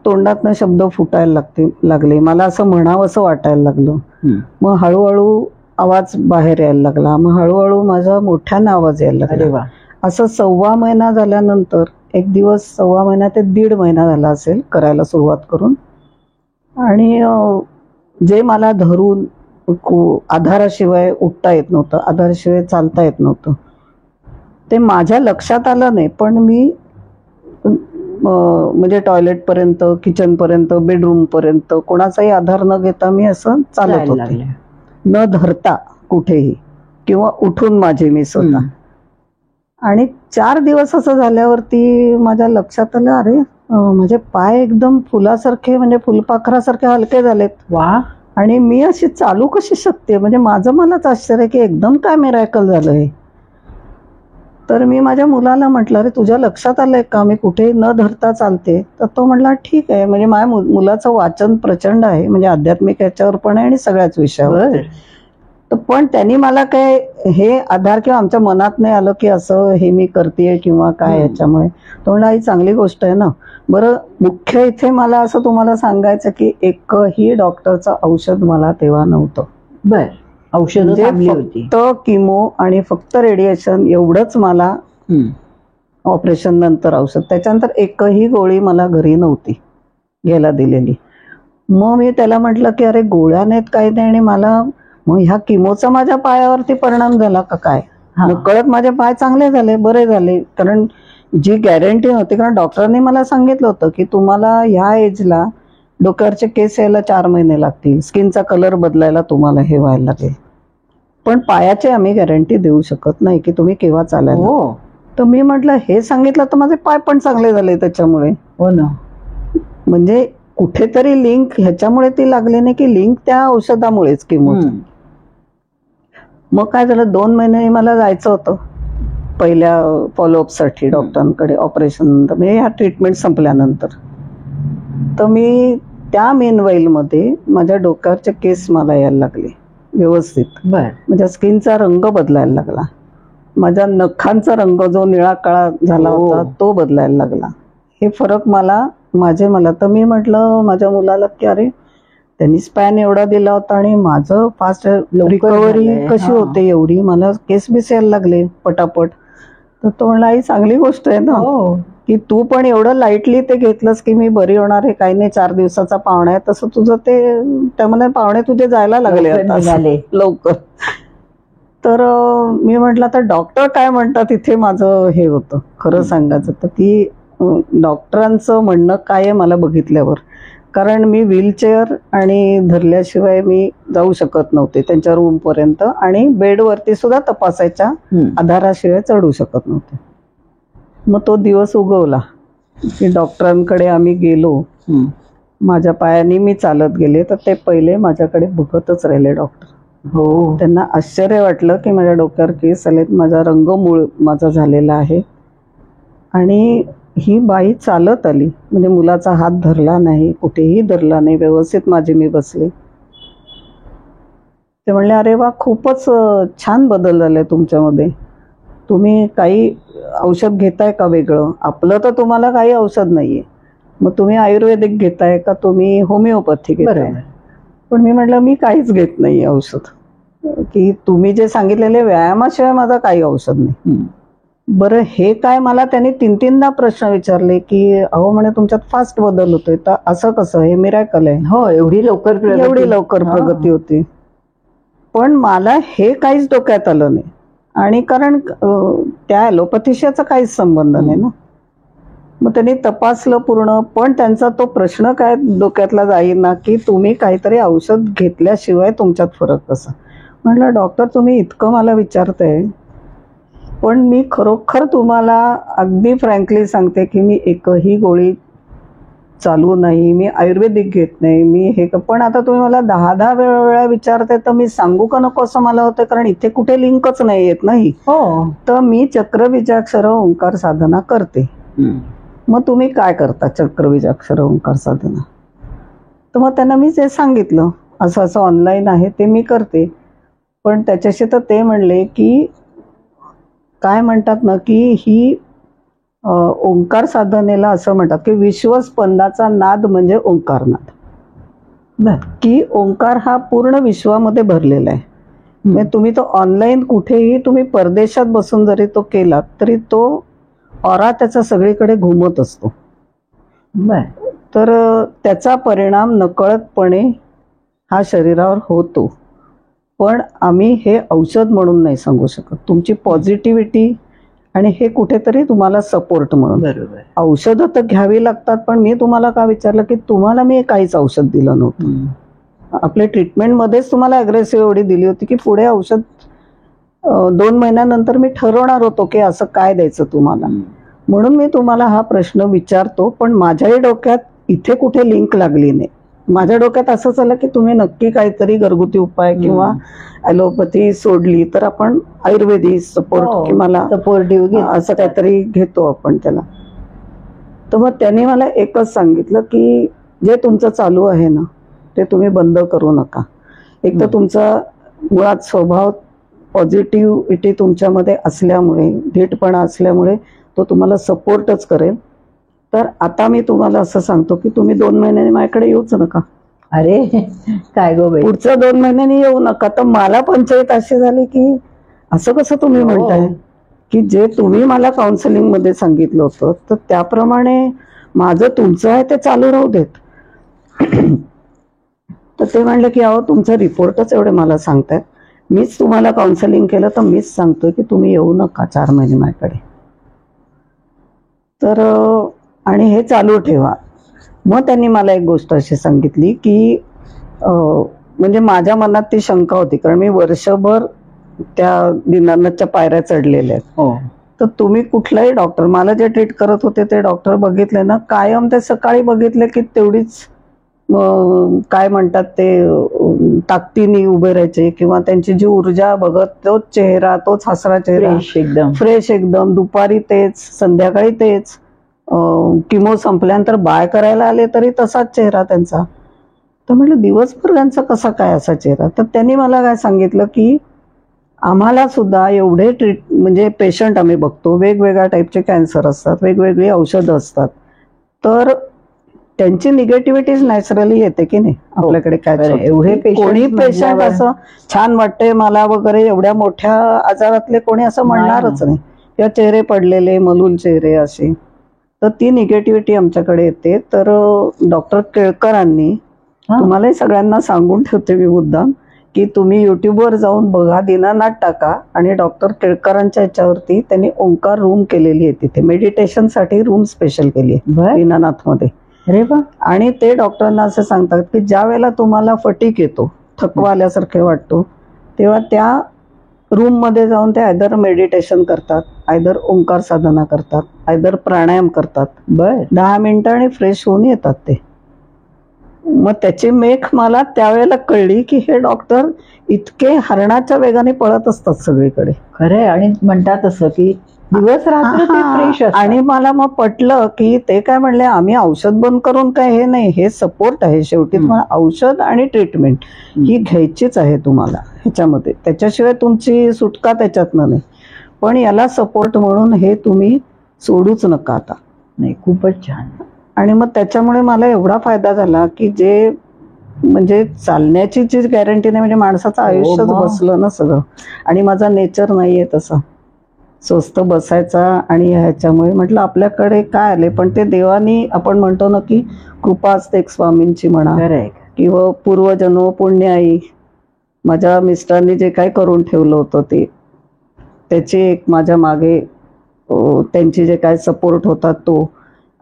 तोंडातनं शब्द फुटायला लागले, मला असं म्हणावं असं वाटायला लागलं. मग हळूहळू आवाज बाहेर यायला लागला, मग हळूहळू माझा मोठ्यानं आवाज यायला लागला. असं 1.25 महिना झाल्यानंतर, एक दिवस 1.25 महिना ते 1.5 महिना झाला असेल करायला सुरुवात करून. आणि जे मला धरून आधाराशिवाय उठता येत नव्हतं, आधाराशिवाय चालता येत नव्हतं, ते माझ्या लक्षात आलं नाही. पण मी म्हणजे टॉयलेटपर्यंत, किचनपर्यंत, बेडरूमपर्यंत कोणाचाही आधार न घेता मी असं चालत होते, न धरता कुठेही, किंवा उठून माझे मी स्वतः. आणि 4 दिवस असं झाल्यावरती माझ्या लक्षात आलं, अरे माझे पाय एकदम फुलासारखे, म्हणजे फुलपाखरासारखे हलके झालेत. वा. आणि मी अशी चालू कशी शकते, म्हणजे माझं मलाच आश्चर्य की एकदम काय मिरॅकल झालं हे. तर मी माझ्या मुलाला म्हटलं, अरे तुझ्या लक्षात आलंय का मी कुठे न धरता चालते. तर तो म्हटला ठीक आहे. म्हणजे माझ्या मुलाचं वाचन प्रचंड आहे, म्हणजे आध्यात्मिक ह्याच्यावर पण आहे आणि सगळ्याच विषयावर. तर पण त्यांनी मला काय हे आधार किंवा आमच्या मनात नाही आलं की असं हे मी करतेय किंवा काय याच्यामुळे. तो म्हणला ही चांगली गोष्ट आहे ना. बरं, मुख्य इथे मला असं तुम्हाला सांगायचं की एकही डॉक्टरचं औषध मला तेव्हा नव्हतं. बर. औषध फक्त किमो आणि फक्त रेडिएशन एवढंच मला, ऑपरेशन नंतर औषध. त्याच्यानंतर एकही गोळी मला घरी नव्हती घ्यायला दिलेली. मग मी त्याला म्हटलं की अरे गोळ्या नाहीत काही नाही, आणि मला मग ह्या किमोचा माझ्या पायावरती परिणाम झाला का काय. मग कळत माझे पाय चांगले झाले, बरे झाले. कारण जी गॅरंटी नव्हती, कारण डॉक्टरांनी मला सांगितलं होतं की तुम्हाला ह्या एजला डोक्यावरचे केस यायला 4 महिने लागतील, स्किनचा कलर बदलायला तुम्हाला हे व्हायला लागेल, पण पायाचे आम्ही गॅरंटी देऊ शकत नाही की तुम्ही केव्हा चालायला. तर मी म्हटलं हे सांगितलं तर माझे पाय पण चांगले झाले त्याच्यामुळे. हो ना. म्हणजे कुठेतरी लिंक ह्याच्यामुळे ती लागली नाही की लिंक त्या औषधामुळेच किंवा. मग काय झालं, 2 महिने मला जायचं होतं पहिल्या फॉलोअपसाठी डॉक्टरांकडे ऑपरेशन नंतर, म्हणजे ह्या ट्रीटमेंट संपल्यानंतर. तर मी त्या मेनवाईल मध्ये माझ्या डोक्यावरचे केस मला यायला लागले व्यवस्थित. बर. माझ्या स्किनचा रंग बदलायला लागला, माझ्या नखांचा रंग जो निळा काळा झाला होता तो बदलायला लागला. हे फरक मला तर मी म्हटलं माझ्या मुलाला की अरे त्यांनी स्पॅन एवढा दिला होता आणि माझं फास्ट रिकव्हरी कशी होते एवढी, मला केस बिस यायला लागले पटापट. तर तो म्हणला आई चांगली गोष्ट आहे ना की तू पण एवढं लाईटली ते घेतलंस की मी बरी होणार आहे, काही नाही 4 दिवसाचा पाहुणा आहे, तसं तुझं ते त्यामध्ये पाहुणे तुझे जायला लागले आता लवकर. तर मी म्हटलं तर डॉक्टर काय म्हणतात इथे माझं हे होतं खरं सांगायचं तर की डॉक्टरांचं म्हणणं काय आहे मला बघितल्यावर, कारण मी व्हीलचेअर आणि धरल्याशिवाय मी जाऊ शकत नव्हते त्यांच्या रूमपर्यंत आणि बेडवरती सुद्धा तपासायच्या आधाराशिवाय चढू शकत नव्हते. मग तो दिवस उगवला की डॉक्टरांकडे आम्ही गेलो. माझ्या पायाने मी चालत गेले तर ते पहिले माझ्याकडे बघतच राहिले डॉक्टर. त्यांना आश्चर्य वाटलं की माझ्या डोक्यावर केस आलेत, माझा रंग मूळ माझा झालेला आहे आणि ही बाई चालत आली, म्हणजे मुलाचा हात धरला नाही, कुठेही धरला नाही, व्यवस्थित माझी मी बसले. ते म्हणले अरे वा खूपच छान बदल झालाय तुमच्यामध्ये, तुम्ही काही औषध घेताय का वेगळं, आपलं तर तुम्हाला काही औषध नाहीये, मग तुम्ही आयुर्वेदिक घेताय का तुम्ही होमिओपॅथी घेताय. पण मी म्हटलं मी काहीच घेत नाही औषध, की तुम्ही जे सांगितलेले व्यायामाशिवाय माझं काही औषध नाही. बरं हे काय, मला त्यांनी 3-3दा प्रश्न विचारले की अहो म्हणे तुमच्यात फास्ट बदल होतोय, तर असं कसं, हे मिरॅकल आहे. हो एवढी लवकर प्रगती होती. पण मला हे काहीच डोक्यात आलं नाही आणि कारण त्या ॲलोपॅथीशी काहीच संबंध नाही ना. मग त्यांनी तपासलं पूर्ण, पण त्यांचा तो प्रश्न काय डोक्यातला जाईना की तुम्ही काहीतरी औषध घेतल्याशिवाय तुमच्यात फरक कसा. म्हटलं डॉक्टर तुम्ही इतकं मला विचारताय, पण मी खरोखर तुम्हाला अगदी फ्रँकली सांगते की मी एकही गोळी चालू नाही, मी आयुर्वेदिक घेत नाही, मी हे पण आता तुम्ही मला 10 वेळा विचारते तर मी सांगू का नको असं मला होतं, कारण इथे कुठे लिंकच नाही येत नाही. तर मी चक्रबीजाक्षर ओंकार साधना करते. मग तुम्ही काय करता चक्रबीजाक्षर ओंकार साधना. तर मग त्यांना मी ते सांगितलं असं असं ऑनलाईन आहे ते मी करते. पण त्याच्याशी तर ते म्हणले की काय म्हणतात ना की ही ओंकार साधनेला असं म्हणतात की विश्वस्पंदाचा नाद म्हणजे ओंकारनाद, की ओंकार हा पूर्ण विश्वामध्ये भरलेला आहे. म्हणजे तुम्ही तो ऑनलाईन कुठेही तुम्ही परदेशात बसून जरी तो केलात तरी तो ऑरा त्याचा सगळीकडे घुमत असतो. तर त्याचा परिणाम नकळतपणे हा शरीरावर होतो. पण आम्ही हे औषध म्हणून नाही सांगू शकत, तुमची पॉझिटिव्हिटी आणि हे कुठेतरी तुम्हाला सपोर्ट म्हणून. औषधं तर घ्यावी लागतात, पण मी तुम्हाला का विचारलं की तुम्हाला मी काहीच औषध दिलं नव्हतं. आपल्या ट्रीटमेंटमध्येच तुम्हाला अग्रेसिव्ह एवढी दिली होती की पुढे औषध 2 महिन्यानंतर मी ठरवणार होतो की असं काय द्यायचं तुम्हाला. म्हणून मी तुम्हाला हा प्रश्न विचारतो, पण माझ्याही डोक्यात इथे कुठे लिंक लागली नाही. माझ्या डोक्यात असं चाललं की तुम्ही नक्की काहीतरी घरगुती उपाय किंवा ॲलोपॅथी सोडली तर आपण आयुर्वेदिक सपोर्टिव्ह असं काहीतरी घेतो आपण त्याला. तर मग त्यांनी मला एकच सांगितलं की जे तुमचं चालू आहे ना ते तुम्ही बंद करू नका. एक तर तुमचा मुळात स्वभाव पॉझिटिव्हिटी तुमच्यामध्ये असल्यामुळे, धीटपणा असल्यामुळे तो तुम्हाला सपोर्टच करेल. तर आता मी तुम्हाला असं सांगतो की तुम्ही 2 महिन्यांनी माझ्याकडे येऊच नका. अरे काय गो बाई, पुढच्या 2 महिन्यांनी येऊ नका. तर मला पंचायत अशी झाली की असं कसं तुम्ही म्हणताय की जे तुम्ही मला काउन्सिलिंग मध्ये सांगितलं होतं तर त्याप्रमाणे माझं तुमचं आहे ते चालू राहू देत. तर ते म्हणले की अहो तुमचा रिपोर्टच एवढे मला सांगतायत, मीच तुम्हाला काउन्सिलिंग केलं तर मीच सांगतोय की तुम्ही येऊ नका 4 महिने माझ्याकडे. तर आणि हे चालू ठेवा. मग त्यांनी मला एक गोष्ट अशी सांगितली की म्हणजे माझ्या मनात ती शंका होती, कारण मी वर्षभर त्या दिनानाथच्या पायऱ्या चढलेल्या आहेत. तर तुम्ही कुठलाही डॉक्टर, मला जे ट्रीट करत होते ते डॉक्टर बघितले ना, कायम ते सकाळी बघितले की तेवढीच काय म्हणतात ते ताकदीने उभे राहायचे किंवा त्यांची जी ऊर्जा बघत तोच चेहरा, तोच हसरा चेहरा, फ्रेश एकदम. दुपारी तेच, संध्याकाळी तेच. किमो संपल्यानंतर बाय करायला आले तरी तसाच चेहरा त्यांचा. तर म्हटलं दिवसभर त्यांचा कसा काय असा चेहरा. तर त्यांनी मला काय सांगितलं की आम्हाला सुद्धा एवढे म्हणजे पेशंट आम्ही बघतो, वेगवेगळ्या टाईपचे कॅन्सर असतात, वेगवेगळी औषधं असतात, तर त्यांची निगेटिव्हिटी नॅचरली येते की नाही आपल्याकडे. काय एवढे कोणी पेशंट असं छान वाटते मला वगैरे एवढ्या मोठ्या आजारातले कोणी असं म्हणणारच नाही, किंवा चेहरे पडलेले मलूल चेहरे असे, तर ती निगेटिव्हिटी आमच्याकडे येते. तर डॉक्टर केळकरांनी, तुम्हालाही सगळ्यांना सांगून ठेवते मी मुद्दाम, की तुम्ही युट्यूबवर जाऊन बघा, दीनानाथ टाका, आणि डॉक्टर केळकरांच्या याच्यावरती त्यांनी ओंकार रूम केलेली आहे, तिथे मेडिटेशनसाठी रूम स्पेशल केली आहे दीनानाथ मध्ये. अरे वा. आणि ते डॉक्टरांना असं सांगतात की ज्या वेळेला तुम्हाला फटीक येतो, थकवा आल्यासारखे वाटतो, तेव्हा त्या रूम मध्ये जाऊन ते आयदर मेडिटेशन करतात, आयदर ओंकार साधना करतात, आयदर प्राणायाम करतात. 10 मिनिटं आणि फ्रेश होऊन येतात ते. मग त्याची मेख मला त्यावेळेला कळली की हे डॉक्टर इतके हरणाच्या वेगाने पळत असतात सगळीकडे. खरंय. आणि म्हणतात असं की दिवस रात्र ते फ्रेश असतात. आणि मला मग पटलं की ते काय म्हणले, आम्ही औषध बंद करून काय हे नाही, हे सपोर्ट आहे शेवटी. तुम्हाला औषध आणि ट्रीटमेंट ही घ्यायचीच आहे तुम्हाला ह्याच्यामध्ये, त्याच्याशिवाय तुमची सुटका त्याच्यातनं नाही. पण याला सपोर्ट म्हणून हे तुम्ही सोडूच नका आता. नाही, खूपच छान. आणि मग त्याच्यामुळे मला एवढा फायदा झाला की जे म्हणजे चालण्याची जी गॅरंटी नाही, म्हणजे माणसाचं आयुष्यच बसलं ना सगळं. आणि माझा नेचर नाहीये तसा स्वस्त बसायचा. आणि ह्याच्यामुळे म्हटलं आपल्याकडे काय आले, पण ते देवानी, आपण म्हणतो ना की कृपा असते एक स्वामींची म्हणा, किंवा पूर्वजन्म पुण्य आई, माझ्या मिस्टरांनी जे काय करून ठेवलं होतं ते, त्याचे एक माझ्या मागे त्यांची जे काय सपोर्ट होता तो,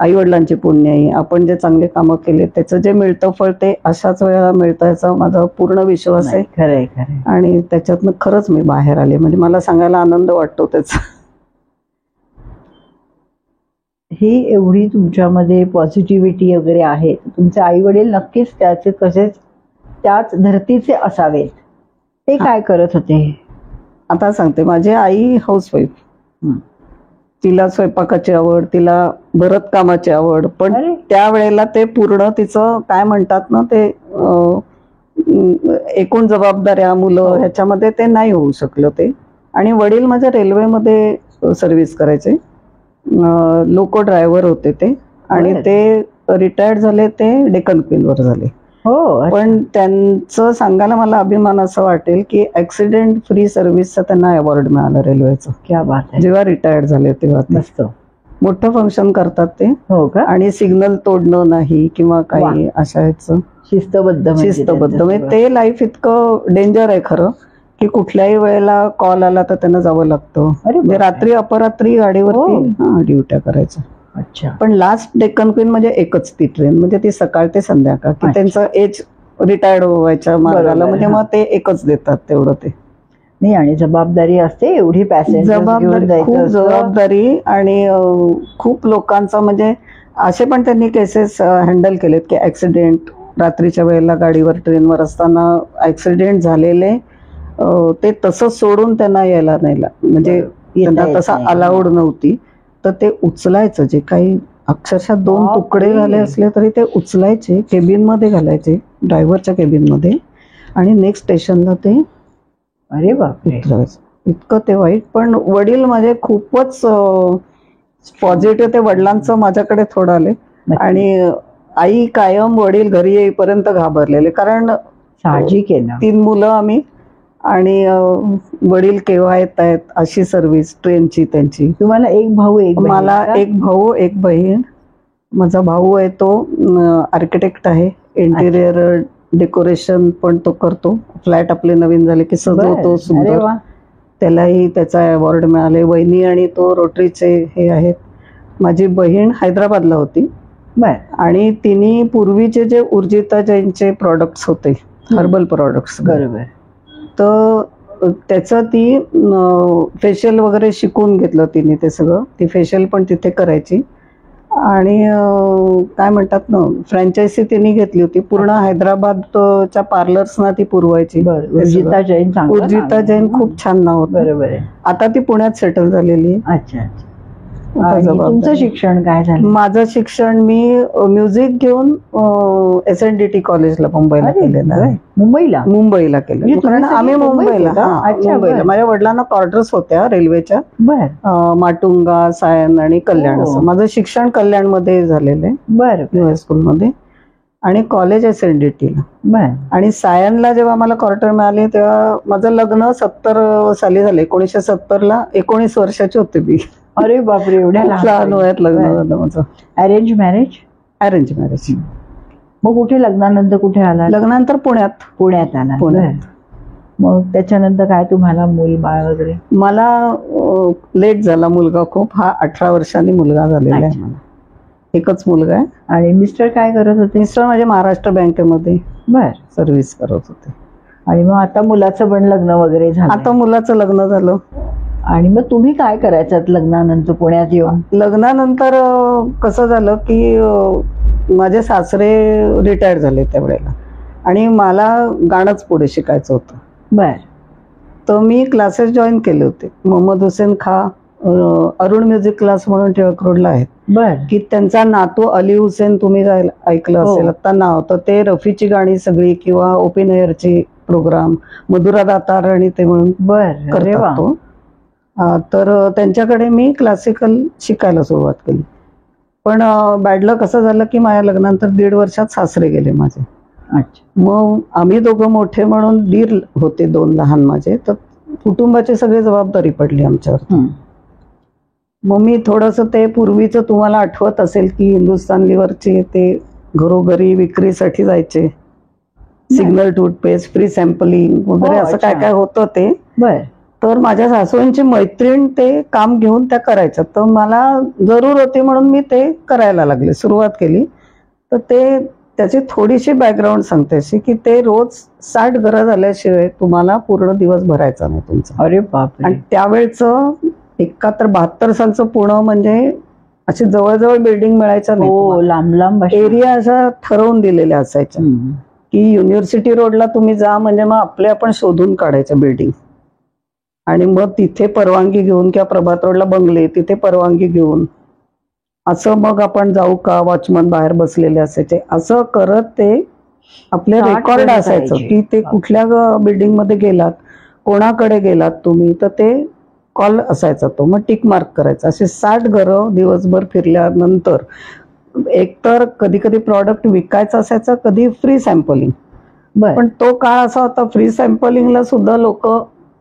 आईवडिलांची पुण्याई, आपण जे चांगले कामं केले त्याचं जे मिळतं फळ ते अशाच वेळेला मिळतं, याचा माझा पूर्ण विश्वास आहे. खरंय खरंय. आणि त्याच्यातनं खरंच मी बाहेर आले, म्हणजे मला सांगायला आनंद वाटतो त्याचा. ही एवढी तुमच्यामध्ये पॉझिटिव्हिटी वगैरे आहे, तुमचे आई वडील नक्कीच त्याचे कसेच त्याच धर्तीचे असावेत. ते काय करत होते? आता सांगते, माझी आई हाऊसवाईफ, तिला स्वयंपाकाची आवड, तिला भरतकामाची आवड, पण त्यावेळेला ते पूर्ण तिचं काय म्हणतात ना ते एकूण जबाबदाऱ्या, मुलं, ह्याच्यामध्ये ते नाही होऊ शकलं ते. आणि वडील माझ्या रेल्वेमध्ये सर्व्हिस करायचे, लोको ड्रायव्हर होते ते, आणि ते रिटायर्ड झाले, ते डेक्कन क्वीनवर झाले. पण त्यांचं सांगायला मला अभिमान असं वाटेल की ऍक्सिडेंट फ्री सर्व्हिसचा त्यांना अवॉर्ड मिळाला रेल्वेचं. क्या बात आहे. जेव्हा रिटायर्ड झाले तेव्हा. मस्त मोठं फंक्शन करतात ते. हो का? आणि सिग्नल तोडणं नाही किंवा काही अशा ह्याचं शिस्तबद्ध. म्हणजे ते लाईफ इतकं डेंजर आहे खरं, की कुठल्याही वेळेला कॉल आला तर त्यांना जावं लागतं. म्हणजे रात्री अपरात्री गाडीवरती ड्युट्या करायचं. अच्छा. पण लास्ट डेक्कन क्वीन म्हणजे एकच ती ट्रेन, म्हणजे ती सकाळ ते संध्याकाळ, की त्यांचं एज रिटायर्ड व्हायच्या मार्गाला, म्हणजे मग ते एकच देतात तेवढं ते. नाही, आणि जबाबदारी असते एवढी, जबाबदारी, खूप जबाबदारी. आणि खूप लोकांचा, म्हणजे असे पण त्यांनी केसेस हँडल केलेत की ऍक्सिडेंट, रात्रीच्या वेळेला गाडीवर ट्रेनवर असताना ऍक्सिडेंट झालेले, ते तसंच सोडून त्यांना यायला नाही, म्हणजे त्यांना तसा अलाउड नव्हती, तर ते उचलायचं, जे काही अक्षरशः 2 तुकडे झाले असले तरी ते उचलायचे, केबिन मध्ये घालायचे, ड्रायव्हरच्या केबिन मध्ये, आणि नेक्स्ट स्टेशनला ते अरे बापरे उतरवायचं. इतकं ते वाईट. पण वडील माझे खूपच पॉझिटिव्ह, ते वडिलांचं माझ्याकडे थोडं आले. आणि आई कायम वडील घरी येईपर्यंत घाबरलेले, कारण साहजिक आहे ना, 3 मुलं आम्ही, आणि वडील केव्हा येत आहेत अशी सर्व्हिस ट्रेनची त्यांची. तुम्हाला एक भाऊ, मला एक भाऊ, एक बहीण. माझा भाऊ आहे तो आर्किटेक्ट आहे, इंटिरियर डेकोरेशन पण तो करतो, फ्लॅट आपले नवीन झाले की सजवतो सुंदर, त्यालाही त्याचा अवॉर्ड मिळाले. वहिनी आणि तो रोटरीचे हे आहेत. माझी बहीण हैदराबादला होती, आणि तिने पूर्वीचे जे उर्जिता जैनचे प्रॉडक्ट्स होते, हर्बल प्रॉडक्ट्स, बरोबर, तर त्याचं ती फेशियल वगैरे शिकून घेतलं तिने ते सगळं. ती फेशियल पण तिथे करायची, आणि काय म्हणतात ना, फ्रँचायझी तिने घेतली होती पूर्ण हैदराबादच्या पार्लर्सना ती पुरवायची. उर्जिता जैन. उर्जिता जैन खूप छान नाव होतं. बरोबर आहे. आता ती पुण्यात सेटल झालेली आहे. अच्छा. आणि तुमचं जबाबदारी. शिक्षण काय झालं? माझं शिक्षण मी म्युझिक घेऊन SNDT कॉलेजला मुंबईला अरे, केलेलं आहे. मुंबईला? मुंबईला केलं म्हणजे कारण तुम्ही आम्ही सगळे मुंबईत मुंबईला होता? अच्छा, मुंबईला बरं. माझ्या वडिलांना क्वार्टर्स होत्या रेल्वेच्या, बर माटुंगा, सायन आणि कल्याण. हो. असं माझं शिक्षण कल्याणमध्ये झालेलं आहे, बर US स्कूलमध्ये, आणि कॉलेज SNDTला. बर आणि सायनला जेव्हा मला क्वार्टर मिळाले तेव्हा माझं लग्न 70 साली झालं. 1970ला 19 वर्षाची होते मी. अरे बापरे, एवढ्या खूप लहान वयात लग्न झालं माझं. Arrange marriage? Arrange marriage. मग कुठे लग्नानंतर कुठे आला? लग्नानंतर पुण्यात. पुण्यात आला. पुण्यात. बरं. मग त्याच्यानंतर काय तुम्हाला मूल बाळ वगैरे? मला लेट झाला मुलगा खूप. हा 18 वर्षांनी मुलगा झालेला आहे अच्छा. मला. एकच मुलगा आहे. आणि मिस्टर काय करत होते? मिस्टर माझे महाराष्ट्र बँकेमध्ये बर. सर्व्हिस करत होते. आणि मग आता मुलाचं पण लग्न वगैरे झालं? आता मुलाचं लग्न झालं. आणि मग तुम्ही काय करायचं लग्नानंतर पुण्यात येऊन? लग्नानंतर कसं झालं की माझे सासरे रिटायर झाले त्यावेळेला आणि मला गाणंच पुढे शिकायचं होतं. बर. तर मी क्लासेस जॉईन केले होते. मोहम्मद हुसेन खा अरुण म्युझिक क्लास म्हणून टिळक रोडला आहेत, बर. की त्यांचा नातू अली हुसेन तुम्ही ऐकलं हो. असेल आता नाव. तर ते रफीची गाणी सगळी किंवा ओपी नयरची प्रोग्राम मधुरा दातार आणि ते म्हणून बर. अरे करतात वा. तो. तर त्यांच्याकडे मी क्लासिकल शिकायला सुरुवात केली. पण बॅडलक असं झालं की माझ्या लग्नानंतर 1.5 वर्षात सासरे गेले माझे. अच्छा. मग आम्ही दोघं मोठे म्हणून दीर होते 2 लहान माझे, तर कुटुंबाची सगळी जबाबदारी पडली आमच्यावर. मग मी थोडंसं ते पूर्वीचं तुम्हाला आठवत असेल की हिंदुस्तान लिव्हरचे ते घरोघरी विक्रीसाठी जायचे, सिग्नल टूथपेस्ट, फ्री सॅम्पलिंग वगैरे हो, असं काय अच्छा. काय होतं ते. बर. तर माझ्या सासूंची मैत्रीण ते काम घेऊन त्या करायच्या, तर मला जरूर होती म्हणून मी ते करायला लागले, सुरुवात केली. तर ते त्याची थोडीशी बॅकग्राऊंड सांगते अशी की ते रोज 60 घरं झाल्याशिवाय तुम्हाला पूर्ण दिवस भरायचा नाही तुमचा. अरे बापरे. आणि त्यावेळचं 71-72 सालचं पुणे म्हणजे अशी जवळजवळ बिल्डिंग मिळायच्या नाही हो, तुम्हाला. लांब लांब एरिया अशा ठरवून दिलेल्या असायच्या की युनिव्हर्सिटी रोडला तुम्ही जा म्हणजे मग आपण शोधून काढायच्या बिल्डिंग, आणि मग तिथे परवानगी घेऊन, किंवा प्रभात रोडला बंगले तिथे परवानगी घेऊन असं मग आपण जाऊ का, वॉचमन बाहेर बसलेले असायचे. असं करत ते आपले 60 रेकॉर्ड घरं असायचं करायची. की ते कुठल्या बिल्डिंग मध्ये गेलात, कोणाकडे गेलात तुम्ही, तर ते कॉल असायचा तो, मग टिक मार्क करायचा. असे 60 घरं दिवसभर फिरल्यानंतर एकतर कधी कधी प्रॉडक्ट विकायचं असायचं, कधी फ्री सॅम्पलिंग. बर. पण तो काळ असा होता फ्री सॅम्पलिंगला सुद्धा लोक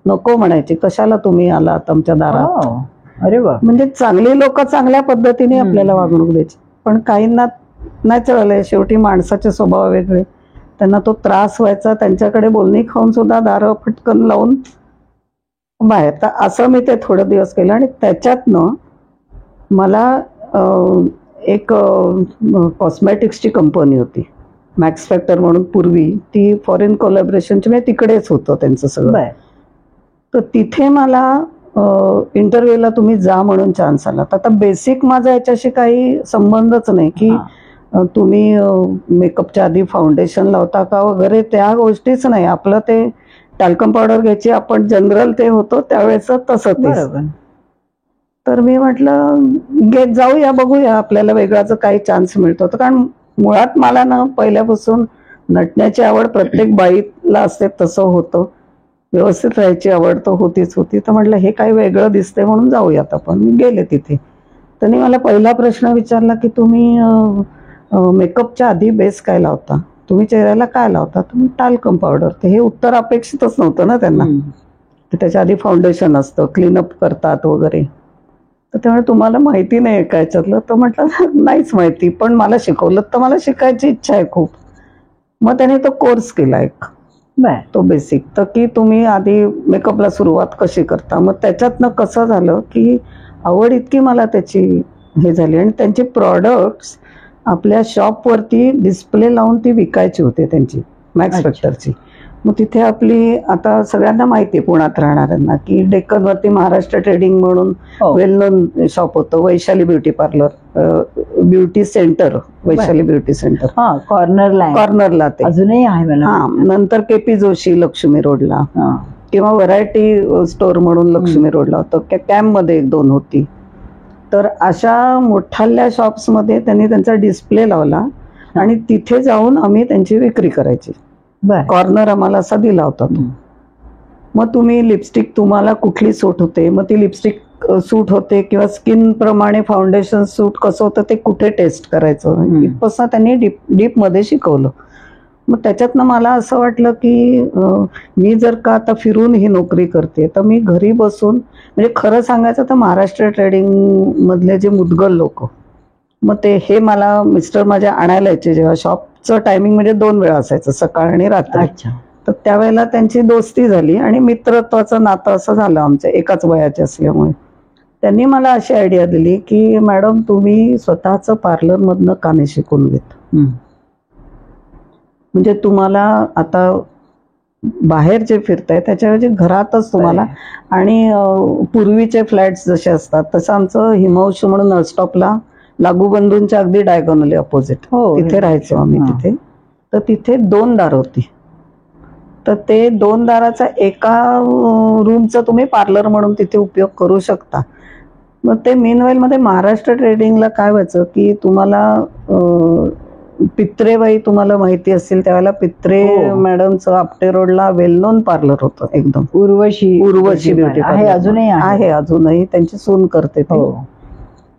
नको म्हणायचे, कशाला तुम्ही आलात आमच्या दारात. हो. अरे बाप. म्हणजे चांगली लोक चांगल्या पद्धतीने आपल्याला वागणूक द्यायची, पण काहींना नाही चाललंय. शेवटी माणसाचे स्वभाव वेगळे, त्यांना तो त्रास व्हायचा. त्यांच्याकडे बोलणी खाऊन सुद्धा दारं फटकन लावून बाहेर. तर असं मी ते थोडे दिवस केलं. आणि त्याच्यातनं मला एक कॉस्मॅटिक्सची कंपनी होती मॅक्स फॅक्टर म्हणून पूर्वी, ती फॉरेन कोलॅबरेशनची, म्हणजे तिकडेच होतं त्यांचं सगळं. बर. तर तिथे मला इंटरव्ह्यूला तुम्ही जा म्हणून चान्स आला. आता बेसिक माझा याच्याशी काही संबंधच नाही की तुम्ही मेकअपच्या आधी फाउंडेशन लावता का वगैरे, त्या गोष्टीच नाही. आपलं ते टॅल्कम पावडर घ्यायची, आपण जनरल ते होतो त्यावेळेस तसं ते. बरोबर. तर मी म्हटलं जाऊया, बघूया आपल्याला वेगळाच काही चान्स मिळतो. तर कारण मुळात मला ना पहिल्यापासून नटण्याची आवड प्रत्येक बाईला असते तसं होतं, व्यवस्थित राहायची आवड तर होतीच होती. तर म्हटलं हे काही वेगळं दिसतंय म्हणून जाऊयात आपण. मी गेले तिथे. त्यांनी मला पहिला प्रश्न विचारला की तुम्ही मेकअपच्या आधी बेस काय लावता, तुम्ही चेहऱ्याला काय लावता, तुम्ही टाल्कम पावडर. तर हे उत्तर अपेक्षितच नव्हतं ना त्यांना. त्याच्या आधी फाउंडेशन असतं, क्लीनअप करतात वगैरे. तर त्यामुळे तुम्हाला माहिती नाही का याच्यातलं. तर म्हटलं नाहीच माहिती, पण मला शिकवलं तर मला शिकायची इच्छा आहे खूप. मग त्याने तो कोर्स केला एक, तो बेसिक. तर की तुम्ही आधी मेकअपला सुरुवात कशी करता. मग त्याच्यातनं कसं झालं की आवड इतकी मला त्याची हे झाली, आणि त्यांचे प्रॉडक्ट्स आपल्या शॉपवरती डिस्प्ले लावून ती विकायची होते त्यांची मॅक्स फॅक्टरची. मग तिथे आपली आता सगळ्यांना माहिती आहे पुण्यात राहणाऱ्यांना की डेक्कनवरती महाराष्ट्र ट्रेडिंग म्हणून वेल नोन शॉप होतं, Vaishali beauty parlour, beauty centre, Vaishali beauty centre कॉर्नरला ते अजूनही आहे मला. हा, नंतर KP जोशी लक्ष्मी रोडला, किंवा व्हरायटी स्टोअर म्हणून लक्ष्मी रोडला होतं. कॅम्प मध्ये 1-2 होती. तर अशा मोठ्याल्या शॉप्समध्ये त्यांनी त्यांचा डिस्प्ले लावला आणि तिथे जाऊन आम्ही त्यांची विक्री करायची. बर. कॉर्नर आम्हाला असा दिला होता तो. मग तुम्ही लिपस्टिक तुम्हाला कुठली सूट होते, मग ती लिपस्टिक सूट होते किंवा स्किन प्रमाणे फाउंडेशन सूट कसं होतं ते कुठे टेस्ट करायचं इथपासून त्यांनी डीप मध्ये शिकवलं. मग त्याच्यातनं मला असं वाटलं की मी जर का आता फिरून ही नोकरी करते तर मी घरी बसून, म्हणजे खरं सांगायचं तर महाराष्ट्र ट्रेडिंग मधले जे मुदगल लोक, मग ते हे मला मिस्टर माझ्या आणायला यायचे जेव्हा शॉपचं टायमिंग म्हणजे 2 वेळा असायचं, सकाळ आणि रात्री. अच्छा. तर त्यावेळेला त्यांची दोस्ती झाली आणि मित्रत्वाचं नातं असं झालं आमच्या, एकाच वयाचे असल्यामुळे. त्यांनी मला अशी आयडिया दिली की मॅडम तुम्ही स्वतःचं पार्लरमधनं का नाही शिकून घेत, म्हणजे तुम्हाला आता बाहेर जे फिरताय त्याच्याऐवजी घरातच तुम्हाला, आणि पूर्वीचे फ्लॅट्स जसे असतात तसं आमचं हिमवश म्हणून नळस्टॉपला लागूबंधूंच्या अगदी डायगोनली अपोजिट तिथे राहायचो आम्ही. तिथे तर तिथे 2 दार होती. तर ते 2 दाराचा एका रूमचा तुम्ही पार्लर म्हणून तिथे उपयोग करू शकता. मग ते मीनवाईल मध्ये महाराष्ट्र ट्रेडिंगला काय व्हायचं की तुम्हाला पित्रेबाई तुम्हाला माहिती असेल त्यावेळेला पित्रे मॅडमचं आपटे रोडला वेल नोन पार्लर होतं एकदम, उर्वशी ब्युटी आहे, अजूनही आहे, अजूनही त्यांची सून करते ते.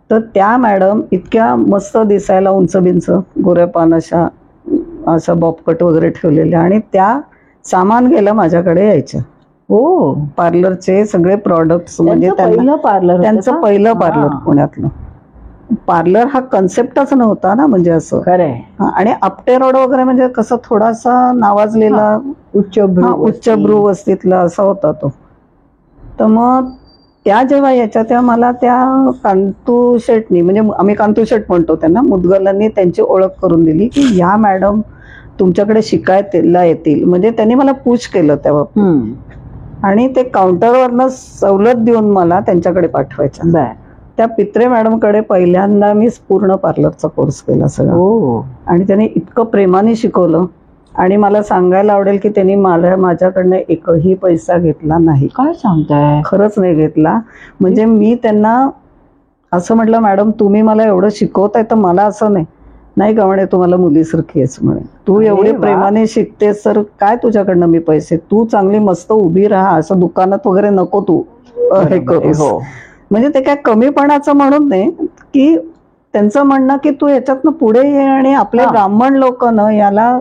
तर त्या मॅडम इतक्या मस्त दिसायला, उंच बिंच, गोऱ्या पान, अशा बॉबकट वगैरे ठेवलेल्या, आणि त्या सामान घ्यायला माझ्याकडे यायच्या. पार्लरचे सगळे प्रॉडक्ट्स, म्हणजे त्यांचं पहिलं पार्लर पुण्यातलं. पार्लर हा कन्सेप्टच नव्हता ना, म्हणजे असं खरंय. आणि आपटे रोड वगैरे म्हणजे कसं थोडासा नावाजलेला उच्चभ्रू वस्तीतला असा होता तो. तर मग त्या जेव्हा याच्या तेव्हा मला त्या कांतू शेटनी, म्हणजे आम्ही कांतू शेट म्हणतो त्यांना, मुदगलांनी त्यांची ओळख करून दिली की या मॅडम तुमच्याकडे शिकायला येतील. म्हणजे त्यांनी मला पूछ केलं तेव्हा, आणि ते काउंटरवरनं सवलत देऊन मला त्यांच्याकडे पाठवायच्या. त्या पित्रे मॅडमकडे पहिल्यांदा मी पूर्ण पार्लरचा कोर्स केला सगळं, आणि त्यांनी इतकं प्रेमाने शिकवलं. आणि मला सांगायला आवडेल की त्यांनी माझ्याकडनं एकही पैसा घेतला नाही. काय सांगताय? खरंच नाही घेतला. म्हणजे मी त्यांना असं म्हटलं, मॅडम तुम्ही मला एवढं शिकवताय तर मला असं नाही का म्हणे, तुम्हाला मुलीसारखी आहेस म्हणे, तू एवढी प्रेमाने शिकतेस तर काय तुझ्याकडनं मी पैसे, तू चांगली मस्त उभी राहा, असं दुकानात वगैरे नको तू हे करूस. म्हणजे ते काय कमीपणाचं म्हणून नाही, की त्यांचं म्हणणं की तू याच्यातनं पुढे ये, आणि आपले ब्राह्मण लोक याला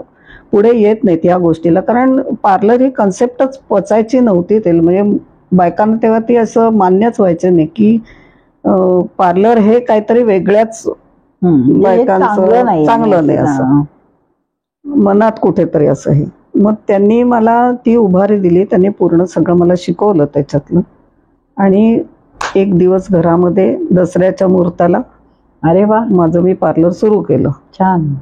पुढे येत नाहीत या गोष्टीला, कारण पार्लर ही कन्सेप्टच पचायची नव्हती ते, म्हणजे बायकांना तेव्हा ती असं मान्यच व्हायचं नाही की पार्लर हे काहीतरी वेगळ्याच बायकांचं चांगलं नाही, असं मनात कुठेतरी असं हे. मग त्यांनी मला ती उभारी दिली, त्यांनी पूर्ण सगळं मला शिकवलं त्याच्यातलं. आणि एक दिवस घरामध्ये दसऱ्याच्या मुहूर्ताला, अरे वा, माझं मी पार्लर सुरू केलं. छान.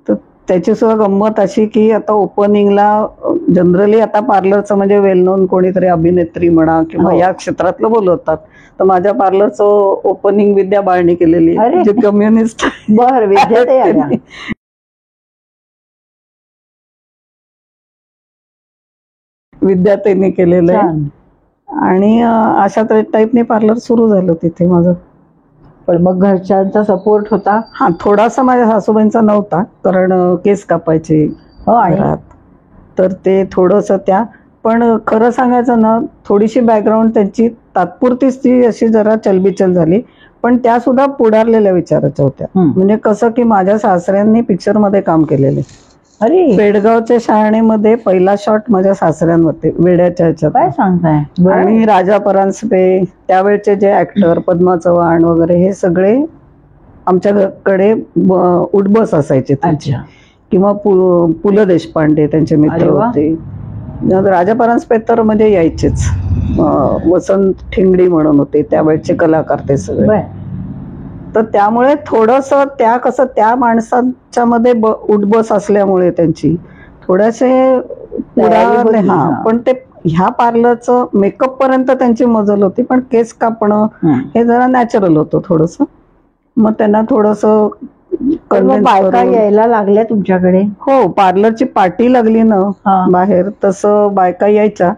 तर त्याची सुद्धा गंमत अशी की आता ओपनिंगला जनरली आता पार्लरचं म्हणजे वेल नोन कोणीतरी अभिनेत्री म्हणा किंवा या क्षेत्रातलं बोलवतात, तर माझ्या पार्लरचं ओपनिंग विद्या बाळणी केलेली, जे कम्युनिस्ट. बर, विद्या विद्यार्थ्यांनी केलेलं आहे. आणि अशा टाईपने पार्लर सुरू झालं तिथे माझं. पण मग घरच्यांचा सपोर्ट होता? हा, थोडासा माझ्या सासूबाईंचा नव्हता, कारण केस कापायचे घरात, तर ते थोडंसं त्या, पण खरं सांगायचं ना, थोडीशी बॅकग्राऊंड त्यांची तात्पुरतीच ती अशी जरा चलबिचल झाली, पण त्या सुद्धा पुढारलेल्या विचाराच्या होत्या. म्हणजे कसं की माझ्या सासऱ्यांनी पिक्चरमध्ये काम केलेले. अरे, पेडगावच्या शहाणेमध्ये पहिला शॉट माझ्या सासऱ्यांमध्ये, वेड्याच्या ह्याच्यात. काय सांगताय? आणि राजा परांजपे, त्यावेळचे जे ऍक्टर, पद्मा चव्हाण वगैरे, हे सगळे आमच्याकडे उठबस असायचे त्यांचे. किंवा पु ल देशपांडे त्यांचे मित्र होते. राजा परांजपे तर म्हणजे यायचेच. वसंत ठिंगडी म्हणून होते त्यावेळचे कलाकार ते सगळे. तर त्यामुळे थोडंसं त्या माणसांच्या मध्ये उठबस असल्यामुळे त्यांची थोडेसे पण ते ह्या पार्लरचं मेकअप पर्यंत त्यांची मजल होती, पण केस कापणं हे जरा नॅचरल होतं थोडंसं. मग त्यांना थोडंसं बायका यायला लागल्या तुमच्याकडे? हो, पार्लरची पार्टी लागली ना बाहेर, तसं बायका यायच्या.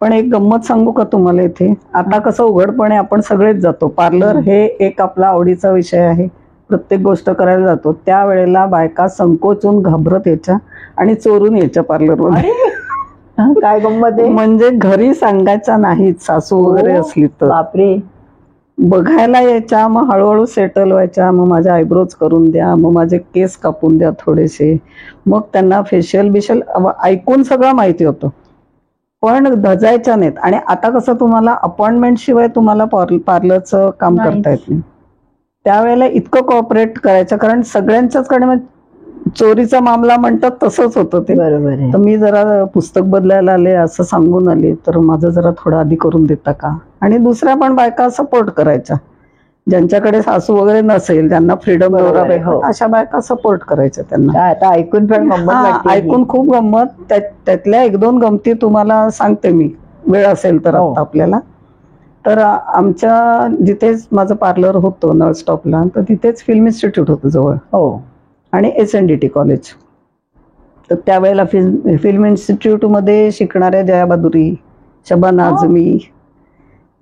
पण एक गंमत सांगू का तुम्हाला इथे? आता कसं उघडपणे आपण सगळेच जातो, पार्लर हे एक आपला आवडीचा विषय आहे, प्रत्येक गोष्ट करायला जातो. त्यावेळेला बायका संकोचून घाबरत यायच्या आणि चोरून यायच्या पार्लरमध्ये. काय गंमत आहे? म्हणजे घरी सांगायचा नाहीत, सासू वगैरे असली तर. बापरे. बघायला यायच्या, मग हळूहळू सेटल व्हायच्या. मग माझे आयब्रोज करून द्या, मग माझे केस कापून द्या थोडेसे. मग त्यांना फेशियल बिशियल ऐकून सगळं माहिती होतं, पण धजायच्या नाहीत. आणि आता कसं तुम्हाला अपॉइंटमेंट शिवाय तुम्हाला पार्लरचं काम करता येत नाही. त्यावेळेला इतकं कॉपरेट करायचं, कारण सगळ्यांच्याचकडे चोरीचा मामला म्हणतात तसंच होतं ते. बरोबर आहे. तर मी जरा पुस्तक बदलायला आले असं सांगून आले, तर माझं जरा थोडं आधी करून देता का? आणि दुसऱ्या पण बायका सपोर्ट करायच्या, ज्यांच्याकडे सासू वगैरे नसेल, ज्यांना फ्रीडम अशा बायका सपोर्ट करायच्या त्यांना. आता ऐकून पण गंमत वाटते. ऐकून खूप गंमत. त्यातल्या 1-2 गमती तुम्हाला सांगते मी, वेळ असेल तर आता आपल्याला. तर आमच्या जिथेच माझं पार्लर होतं नळ स्टॉपला, तर तिथेच फिल्म इन्स्टिट्यूट होतं जवळ. हो. आणि SNDT कॉलेज. तर त्यावेळेला फिल्म इन्स्टिट्यूटमध्ये शिकणाऱ्या जया बादुरी, शबाना आझमी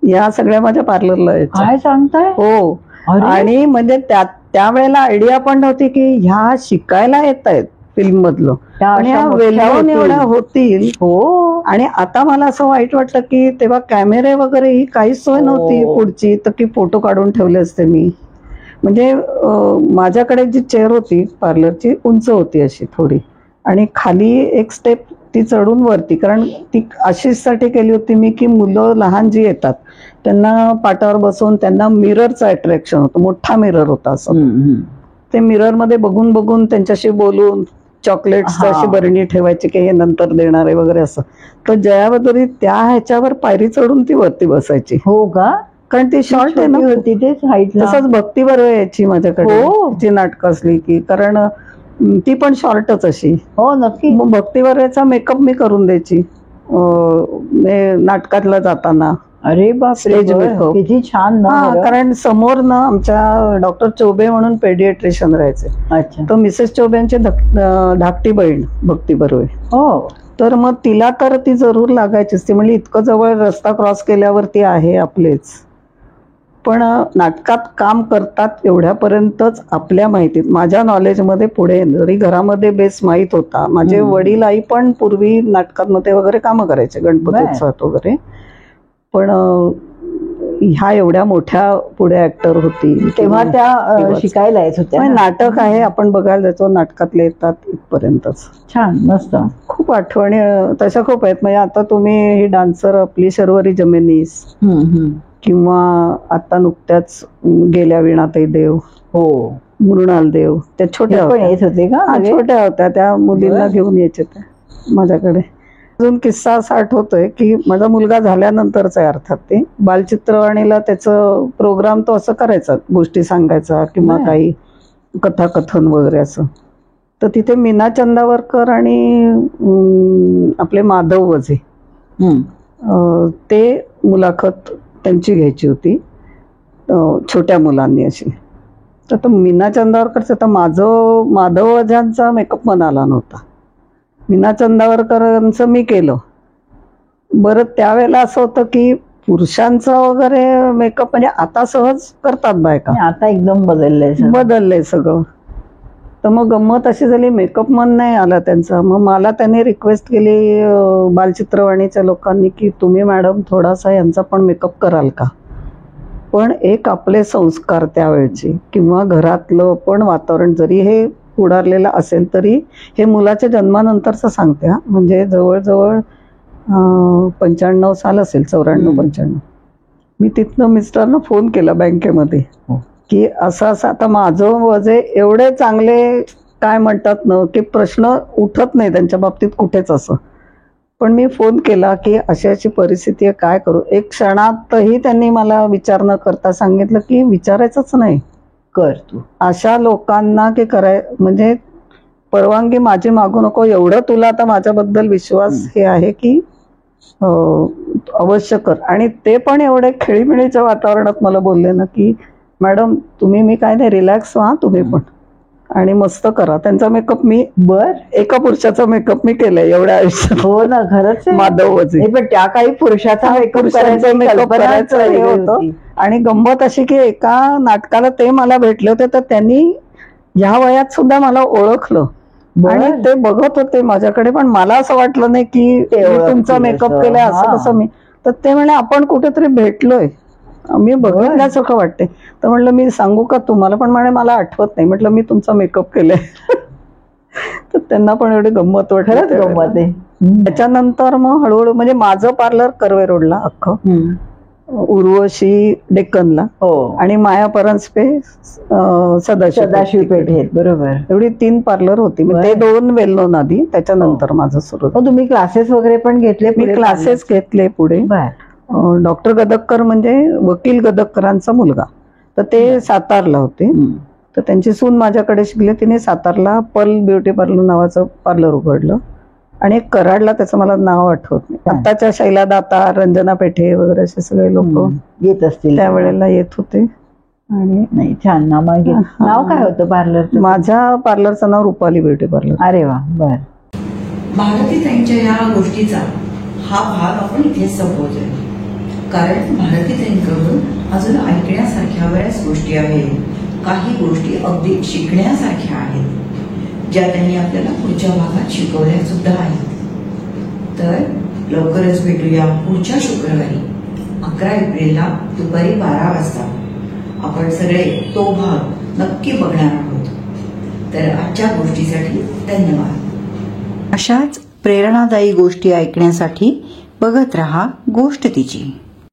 या सगळ्या माझ्या पार्लरला यायच्या. काय सांगताय? हो. आणि म्हणजे त्यावेळेला आयडिया पण नव्हती की ह्या शिकायला येत आहेत फिल्म मधलं, पण ह्या वेलावून एवढ्या होतील. हो. आणि आता मला असं वाईट वाटतं की तेव्हा कॅमेरे वगैरे ही काहीच सोय नव्हती पुढची, तर की फोटो काढून ठेवले असते मी. म्हणजे माझ्याकडे जी चेअर होती पार्लरची, उंच होती अशी थोडी, आणि खाली एक स्टेप ती चढून वरती, कारण ती अशीचसाठी केली होती मी की मुलं लहान जी येतात त्यांना पाटावर बसवून त्यांना मिररचं अट्रॅक्शन होतं. मोठा मिरर होता असं. ते मिरर मध्ये बघून बघून त्यांच्याशी बोलून चॉकलेट्स अशी बरणी ठेवायची की हे नंतर देणार आहे वगैरे असं. तर जया बादुरी त्या ह्याच्यावर पायरी चढून ती वरती बसायची. हो का? कारण ती शॉर्ट आहे ना. तसंच भक्ती बरोबर यायची माझ्याकडे, तिची नाटकं असली की, कारण ती पण शॉर्टच अशी. हो नक्की. मग भक्ती बरोबरचा मेकअप मी करून द्यायची नाटकातला जाताना. अरे बाप, स्टेज मेकअप किती छान ना. कारण समोर ना आमच्या डॉक्टर चौबे म्हणून पेडिएट्रिशियन राहायचे. अच्छा. तर मिसेस चौबेंची धाकटी बहीण भक्ती बरोबर. हो. तर मग तिला तर ती जरूर लागायचीच. ती म्हणजे इतकं जवळ रस्ता क्रॉस केल्यावरती आहे आपलेच. पण नाटकात काम करतात एवढ्यापर्यंतच आपल्या माहितीत, माझ्या नॉलेजमध्ये पुढे, जरी घरामध्ये बेस माहीत होता. माझे वडील आई पण पूर्वी नाटकांमध्ये वगैरे कामं करायचे, गणपती उत्सवात वगैरे. पण ह्या एवढ्या मोठ्या पुढे ऍक्टर होती तेव्हा त्या शिकायला येत होत्या. नाटक आहे आपण बघायला जायचो, नाटकातले येतात इथपर्यंतच. छान, मस्त. खूप आठवणी तशा खूप आहेत. म्हणजे आता तुम्ही ही डान्सर आपली शर्वरी जमेनीस, किंवा आता नुकत्याच गेल्या वीणाताई देव, हो, मृणाल देव, त्या छोट्या होते का? छोट्या होत्या, त्या मुलींना घेऊन यायच्या त्या माझ्याकडे. अजून किस्सा असा आठवतोय की माझा मुलगा झाल्यानंतरच आहे, अर्थात ते बालचित्रवाणीला त्याचं प्रोग्राम तो असं करायचा, गोष्टी सांगायचा किंवा काही कथाकथन वगैरे असं. तर तिथे मीना चंदावरकर आणि आपले माधव वझे ते मुलाखत त्यांची घ्यायची होती, छोट्या मुलांनी अशी. तर मीना चंदावरकरचं, तर माधव वझ्यांचा मेकअप मन आला नव्हता. मीना चंदावरकरांचं मी केलं. बरं त्यावेळेला असं होतं की पुरुषांचं वगैरे मेकअप म्हणजे आता सहज करतात बायका, आता एकदम बदललंय सगळं. तर मग गंमत अशी झाली, मेकअप मन नाही आला त्यांचा. मग मला त्यांनी रिक्वेस्ट केली बालचित्रवाणीच्या लोकांनी की तुम्ही मॅडम थोडासा यांचा पण मेकअप कराल का? पण एक आपले संस्कार त्यावेळचे किंवा घरातलं पण वातावरण जरी हे उडारलेलं असेल तरी, हे मुलाच्या जन्मानंतरचं सांगते हा, म्हणजे जवळजवळ 95 साल असेल, 94-95. मी तिथनं मिस्टरनं फोन केला बँकेमध्ये की असं असं आता माझं वजे एवढे चांगले, काय म्हणतात ना की प्रश्न उठत नाही त्यांच्या बाबतीत कुठेच असं. पण मी फोन केला की अशी अशी परिस्थिती आहे, काय करू? एक क्षणातही त्यांनी मला विचार न करता सांगितलं की विचारायचंच नाही, कर तू. अशा लोकांना की म्हणजे परवानगी माझी मागू नको, एवढं तुला आता माझ्याबद्दल विश्वास हे आहे की अवश्य कर. आणि ते पण एवढे खेळीमेळीच्या वातावरणात मला बोलले ना की मॅडम तुम्ही, मी काय नाही, रिलॅक्स व्हा तुम्ही पण. आणि मस्त करा. त्यांचा मेकअप मी बर. एका पुरुषाचा मेकअप मी केलाय एवढ्या आयुष्यात. हो ना, खरंच आहे. माधव वजे. नाही, पण त्या काही पुरुषाचा मेकअप पुरुषांचा मेकअप करायचं हे वेगळी होतं. होती. आणि गंमत अशी की एका नाटकाला ते मला भेटले होते, तर त्यांनी ह्या वयात सुद्धा मला ओळखलं बरं. आणि ते बघत होते माझ्याकडे, पण मला असं वाटलं नाही की ते मी ओळखतील तुमचा मेकअप असं. केलाय असं हा. कसं मी. तर ते म्हणे आपण कुठेतरी भेटलोय, मी बघितल्यासारखं वाटते. तर म्हटलं मी सांगू का तुम्हाला, पण म्हणे मला आठवत नाही. म्हटलं मी तुमचा मेकअप केलाय. तर त्यांना पण एवढी गंमत वाटली. खरंच गंमत आहे. त्याच्यानंतर मग हळूहळू म्हणजे माझं पार्लर कर्वे रोडला अख्खं, उर्वशी डेक्कनला हो, आणि माया परांजपे सदाशिव पेठेत. बरोबर. एवढी 3 पार्लर होती. मग ते 2 वेल नोन आधी, त्याच्यानंतर माझं सुरू. मग तुम्ही क्लासेस वगैरे पण घेतले? मी क्लासेस घेतले पुढे. डॉक्टर गदक्कर म्हणजे वकील गदक्करांचा मुलगा, तर ते सातारला होते. तर त्यांची सून माझ्याकडे शिकले. तिने सातारला पर्ल ब्युटी पार्लर नावाचं पार्लर उघडलं आणि एक कराडला, त्याचं मला नाव आठवत नाही. आत्ताच्या शैला दातार, रंजना पेठे वगैरे असे सगळे लोक येत असतील त्यावेळेला येत होते. आणि नाही, छान नाव. नाव काय होतं पार्लरचं? माझ्या पार्लरचं नाव रुपाली ब्युटी पार्लर. अरे वा. बर. भारती ताईंच्या या गोष्टीचा हा भाग आपण इथे संपवतोय, कारण भारती ताईंकडून अजून ऐकण्यासारख्या बऱ्याच गोष्टी आहेत. काही गोष्टी अगदी शिकण्यासारख्या आहेत, ज्या त्यांनी आपल्याला पुढच्या भागात शिकवल्या सुद्धा आहेत. तर लवकरच भेटूया पुढच्या शुक्रवारी 11 एप्रिलला दुपारी 12 वाजता. आपण सगळे तो भाग नक्की बघणार आहोत. तर आजच्या गोष्टीसाठी धन्यवाद. अशाच प्रेरणादायी गोष्टी ऐकण्यासाठी बघत रहा गोष्ट तिची.